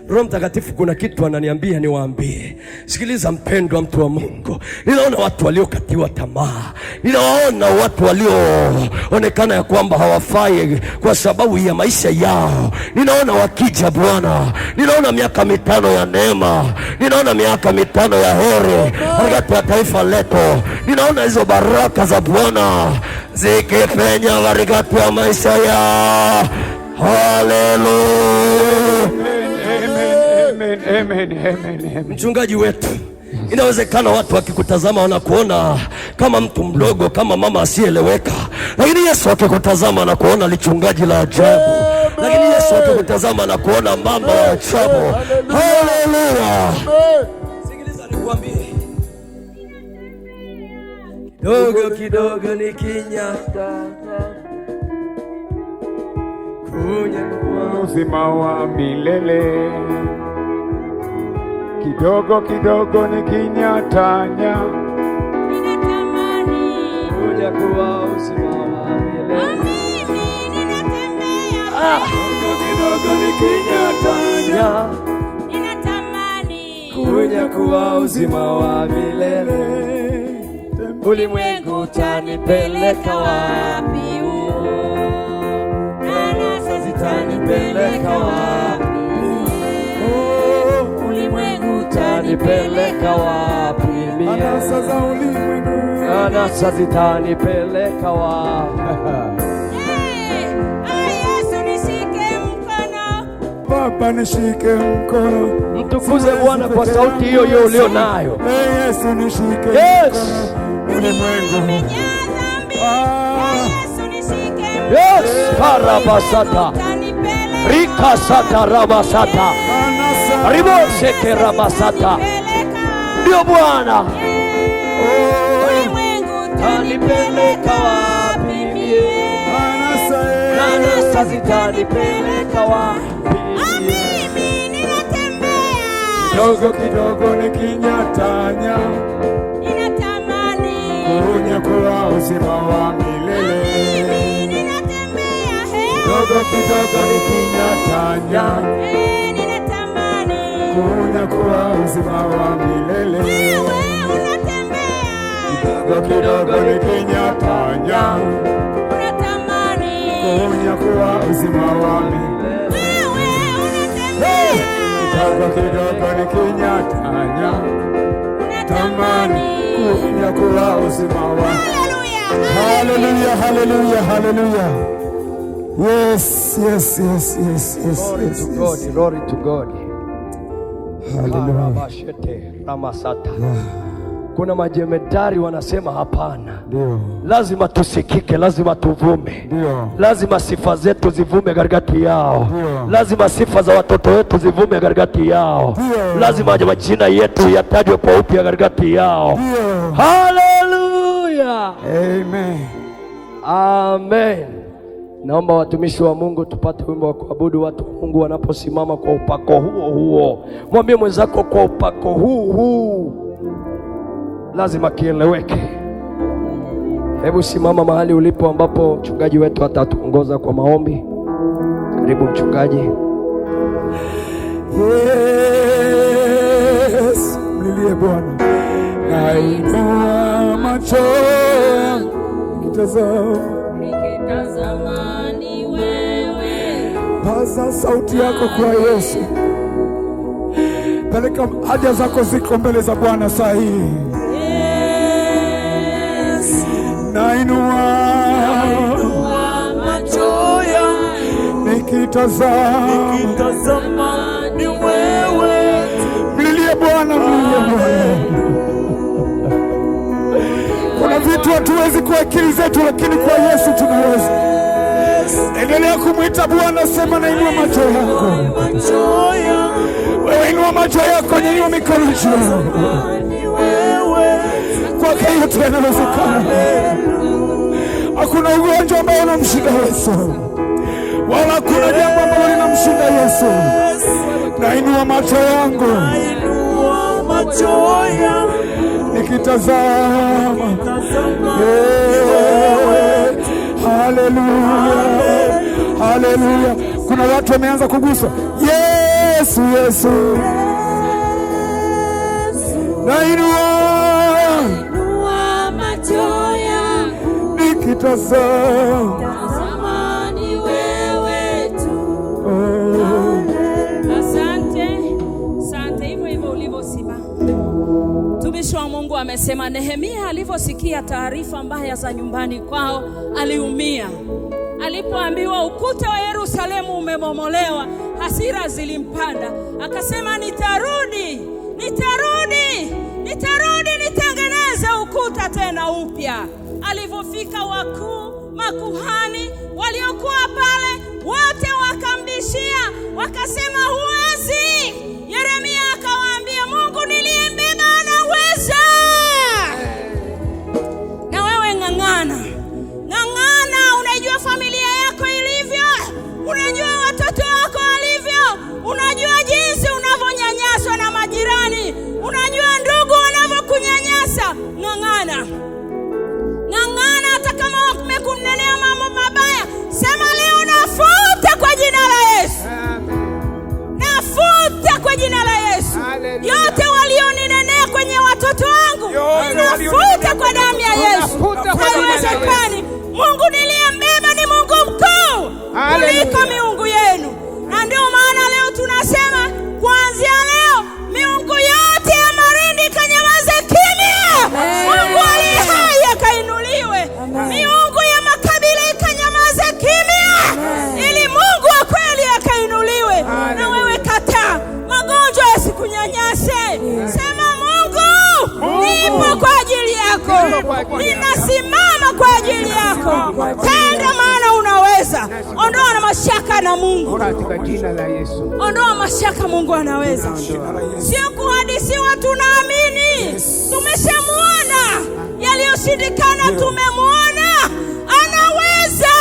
Roho Mtakatifu kuna kitu ananiambia niwaambie. Sikiliza mpendwa, mtu wa Mungu, ninaona watu waliokatiwa tamaa, ninawaona watu walioonekana ya kwamba hawafai kwa sababu ya maisha yao. Ninaona wakija Bwana, ninaona miaka 5 ya neema, ninaona miaka 5 ya heri katika ya taifa letu. Ninaona hizo baraka za Bwana zikipenya katika ya maisha yao. Haleluya. Amen, amen. Mchungaji wetu, inawezekana watu wakikutazama wanakuona kama mtu mdogo, kama mama asieleweka, lakini Yesu akikutazama anakuona lichungaji la ajabu. Lakini Yesu akikutazama anakuona mambo ya ajabu. Haleluya. Sikiliza nikwambie, kidogo kidogo nikinyata kunya uzima wa milele, kidogo kidogo nikinyatanya, ninatamani kuja kuwa uzima wa milele. mimi ninatembea, Kidogo kidogo nikinyatanya, ninatamani kuja kuwa uzima wa milele. ulimwengu utanipeleka wapi? Anasa zitanipeleka wapi? Ulimwengu utanipeleka wapi? anasa za ulimwengu, Anasa zitanipeleka wapi? Yesu nishike mkono, Baba nishike mkono, Mtukuze Bwana kwa sauti hiyo hiyo ulio nayo. Yesu nishike Yes. mkono, ulimwengu umejaa dhambi. Yesu nishike mkono, Yes, karabasata. Rika sata rabasata. Riboseke rabasata. Ndio Bwana. ulimwengu Tanipeleka wapi mie? Anasa zitanipeleka wapi? mimi ninatembea, kidogo kidogo nikinyatanya, ninatamani kunyakua uzima wa milele, mimi ninatembea, kidogo kidogo nikinyatanya, ninatamani kunyakua uzima wa milele, wewe unatembea, kidogo kidogo nikinyatanya, unatamani kunyakua uzima wa milele, wewe unatembea, kidogo kidogo nikinyatanya, tamani unatamani. kunyakua uzima wa Haleluya, haleluya, haleluya. Yes, yes, yes, yes, yes. Glory yes, to yes. God, glory to God. Haleluya. Karabashete ramasata. Kuna majemedari wanasema hapana, Ndio. lazima tusikike, lazima tuvume, Ndio. lazima sifa zetu zivume katikati yao, Ndio. lazima sifa za watoto wetu zivume katikati yao, Ndio. lazima majina yetu yatajwe kwa upya katikati yao. Ndio. Haleluya, Amen. amen. Naomba watumishi wa Mungu tupate wimbo wa kuabudu. Watu wa Mungu wanaposimama kwa upako huo huo, mwambie mwenzako kwa upako huu lazima kieleweke. Hebu simama mahali ulipo, ambapo mchungaji wetu atatuongoza kwa maombi. Karibu mchungaji. Yes, mlilie Bwana. Nainua macho yangu nikitazama ni wewe, paza sauti yako kwa Yesu. Peleka haja zako, ziko mbele za Bwana saa hii. Yes, Nainua macho yangu nikitazama ni wewe, mlilie Bwana, mlilie Bwana. Kuna vitu hatuwezi kwa akili zetu, lakini kwa Yesu tunaweza. Endelea kumwita Bwana, sema nainua macho yako. Wewe inua macho yako, nyanyua mikono juu. Kwake yote yanawezekana. Hakuna ugonjwa ambao unamshinda Yesu, wala hakuna jambo ambalo linamshinda Yesu. Nainua macho yangu nikitazama. Haleluya, haleluya. Kuna watu wameanza kugusa Yesu, Yesu. Nainua macho yangu nikitazama. Ni wewe tu. Asante, asante. Hivyo ulivyosimama. Mtumishi wa Mungu amesema Nehemia alivyosikia taarifa mbaya za nyumbani kwao aliumia. Alipoambiwa ukuta wa Yerusalemu umebomolewa, hasira zilimpanda. Akasema nitarudi nitengeneze ukuta tena upya. Alivyofika wakuu, makuhani waliokuwa pale wote wakambishia, wakasema huwezi. Yeremia akawaambia Mungu niliyembeba anaweza. Na wewe ng'ang'ana. Unajua familia yako ilivyo, unajua watoto wako walivyo, unajua jinsi unavyonyanyaswa na majirani, unajua ndugu wanavyokunyanyasa. Ng'ang'ana hata kama wamekunenea mambo mabaya. Sema leo nafuta kwa jina la Yesu. Nafuta kwa jina la Yesu. Yote walioninenea kwenye watoto wangu nafuta kwa damu ya Yesu. Haiwezekani. Mungu niliyembeba ni Mungu mkuu kuliko miungu yenu. Na ndio maana leo tunasema kuanzia leo miungu yote ya Marindi kanyamaze kimya. Mungu aliye hai akainuliwe. Miungu ya makabila ikanyamaze kimya, ili Mungu wa kweli akainuliwe. Na wewe kataa magonjwa yasikunyanyase. Sema Mungu nipo kwa ajili yako, ninasimama kwa ajili yako. Tenda maana unaweza. Ondoa na mashaka na Mungu. Ondoa mashaka, Mungu anaweza. Sio kuhadisiwa, tunaamini. Tumeshamuona yaliyoshindikana, tumemuona anaweza.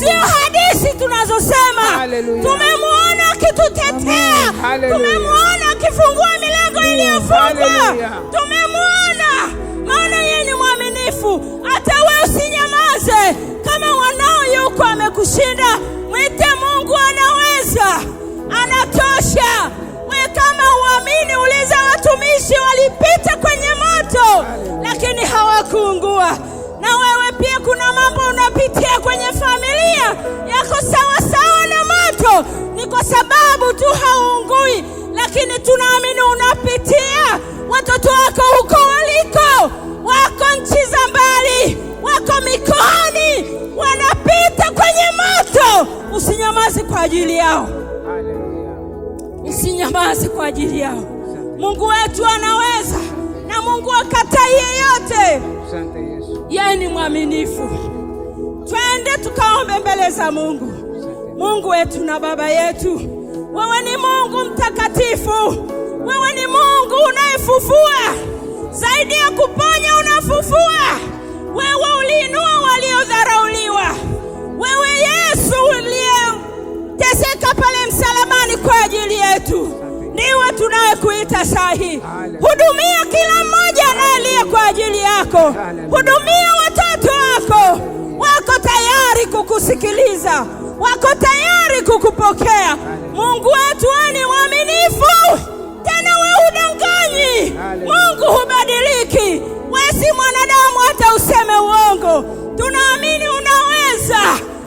Sio hadithi tunazosema. Tumemuona akitutetea. Tumemuona akifungua milango iliyofungwa. Tumemuona, maana yeye ni mwaminifu. Hata wewe usinyamaze. Kama wanao yuko amekushinda, mwite Mungu anaweza. Anatosha. Wewe kama uamini, uliza watumishi walipita kwenye moto lakini hawakuungua. Na wewe pia kuna mambo unapitia kwenye familia yako sawa na moto, ni kwa sababu tu hauungui. Lakini tunaamini unapitia. Watoto wako huko waliko, wako nchi za mbali, wako mikoani, wanapita kwenye moto. Usinyamaze kwa ajili yao. Usinyamaze kwa ajili yao. Mungu wetu anaweza, na Mungu akatai yeyote. Yeye ni mwaminifu. Twende tukaombe mbele za Mungu. Mungu wetu na Baba yetu, wewe ni Mungu mtakatifu. Wewe ni Mungu unayefufua. Zaidi ya kuponya, unafufua. Wewe uliinua waliodharauliwa. Wewe Yesu uliyeteseka pale msalabani kwa ajili yetu, ndiwe tunayekuita sahi. Hudumia kila mmoja anayelia kwa ajili yako. Hudumia watoto wako. Wako tayari kukusikiliza, wako tayari kukupokea. Mungu wetu ni mwaminifu, tena wewe hudanganyi. Mungu hubadiliki. Wewe si mwanadamu hata useme uongo. Tunaamini unaweza.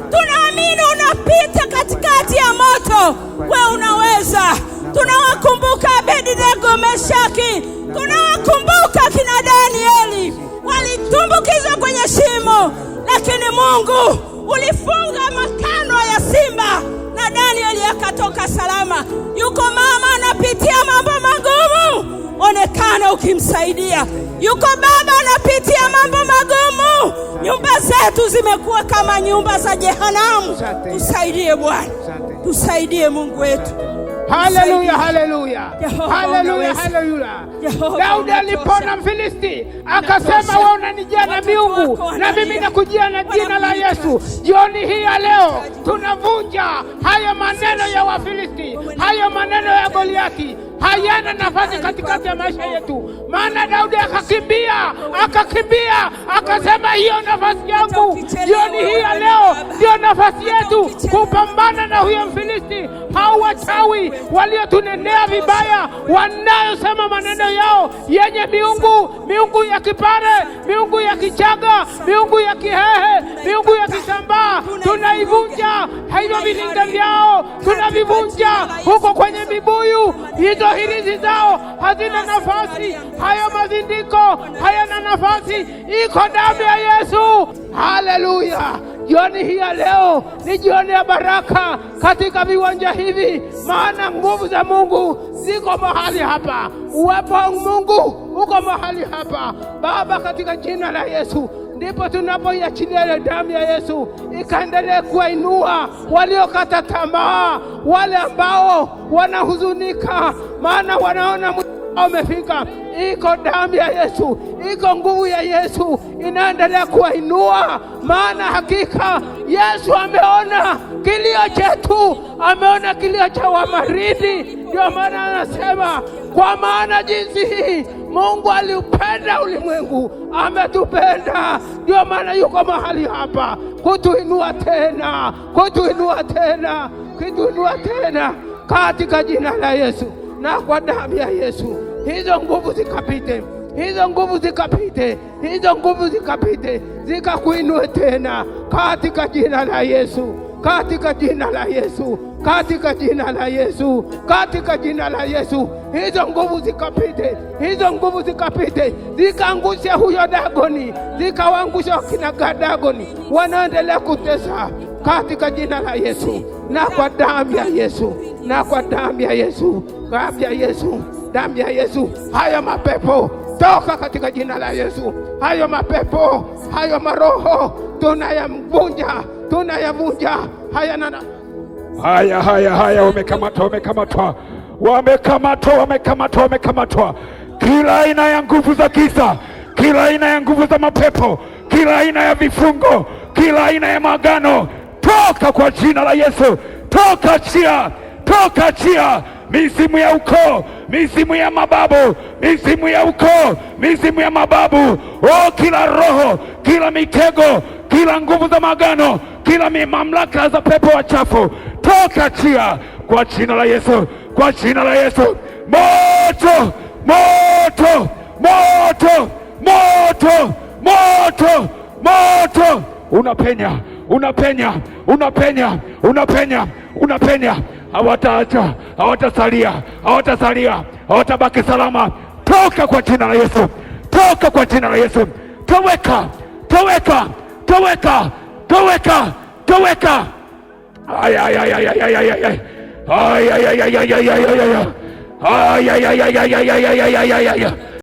Tunaamini unapita katikati ya moto. Wewe unaweza. Tunawakumbuka Abednego, Meshaki. Tunawakumbuka kina Danieli, walitumbukizwa kwenye shimo, lakini Mungu ulifunga makano ya simba na Danieli akatoka salama. Yuko mama anapitia mambo magumu, onekana ukimsaidia. Yuko baba anapitia mambo magumu, nyumba zetu zimekuwa kama nyumba za jehanamu. Tusaidie Bwana, tusaidie Mungu wetu. Haleluya, haleluya, haleluya, haleluya. Daudi alipona Mfilisti akasema, wewe unanijia na miungu na mimi nakujia na jina la Yesu. Jioni hii ya leo tunavunja haya maneno ya Wafilisti, haya maneno ya Goliathi. Hayana nafasi katikati ya maisha yetu. Maana Daudi akakimbia akasema, hiyo nafasi yangu. Jioni hii ya leo ndio nafasi yetu kupambana na huyo Mfilisti. Hao wachawi waliotunenea vibaya, wanayosema maneno yao yenye miungu ya kipare, miungu ya Kichaga, miungu ya Kihehe, miungu ya Kisambaa, tunaivunja. Hivyo vilinga vyao tunavivunja huko kwenye mibuyu. Hizo hirizi zao hazina nafasi. Hayo mazindiko hayana nafasi. Iko damu ya Yesu. Haleluya. Jioni hii ya leo ni jioni ya baraka katika viwanja hivi, maana nguvu za Mungu ziko mahali hapa. Uwepo wa Mungu uko mahali hapa. Baba, katika jina la Yesu ndipo tunapoiachilia ile damu ya Yesu ikaendelee kuwainua waliokata tamaa, wale ambao wanahuzunika maana wanaona umefika. Iko damu ya Yesu, iko nguvu ya Yesu inaendelea kuwainua, maana hakika Yesu ameona kilio chetu, ameona kilio cha Wamaridi. Ndio maana anasema, kwa maana jinsi hii Mungu aliupenda ulimwengu, ametupenda. Ndio maana yuko mahali hapa kutuinua tena, kutuinua tena, kutuinua tena katika jina la Yesu na kwa damu ya Yesu. Hizo nguvu zikapite, hizo nguvu zikapite, hizo nguvu zikapite, zikakuinue tena katika jina la Yesu, katika jina la Yesu, katika jina la Yesu, katika jina la Yesu. Hizo nguvu zikapite, hizo nguvu zikapite, zikaangusha huyo Dagoni, zikawaangusha kina Dagoni wanaendelea kutesa katika jina la Yesu na kwa damu ya Yesu, na kwa damu ya Yesu, damu ya Yesu, damu ya Yesu. Hayo mapepo toka katika jina la Yesu. Hayo mapepo, hayo maroho tunayavunja, tunayavunja. Haya, wamekamatwa. Kila aina ya nguvu za giza, kila aina ya nguvu za mapepo, kila aina ya vifungo, kila aina ya magano, toka kwa jina la Yesu. Toka chia, misimu ya ukoo, misimu ya mababu, misimu ya ukoo, misimu ya mababu. Kila roho, kila mitego, kila nguvu za magano, kila mamlaka za pepo wachafu, toka chia kwa jina la Yesu, kwa jina la Yesu. Moto, moto, moto, moto, moto, moto. Unapenya. Hawataacha, hawatasalia, hawatabaki salama. Toka kwa jina la Yesu, toka kwa jina la Yesu. Toweka.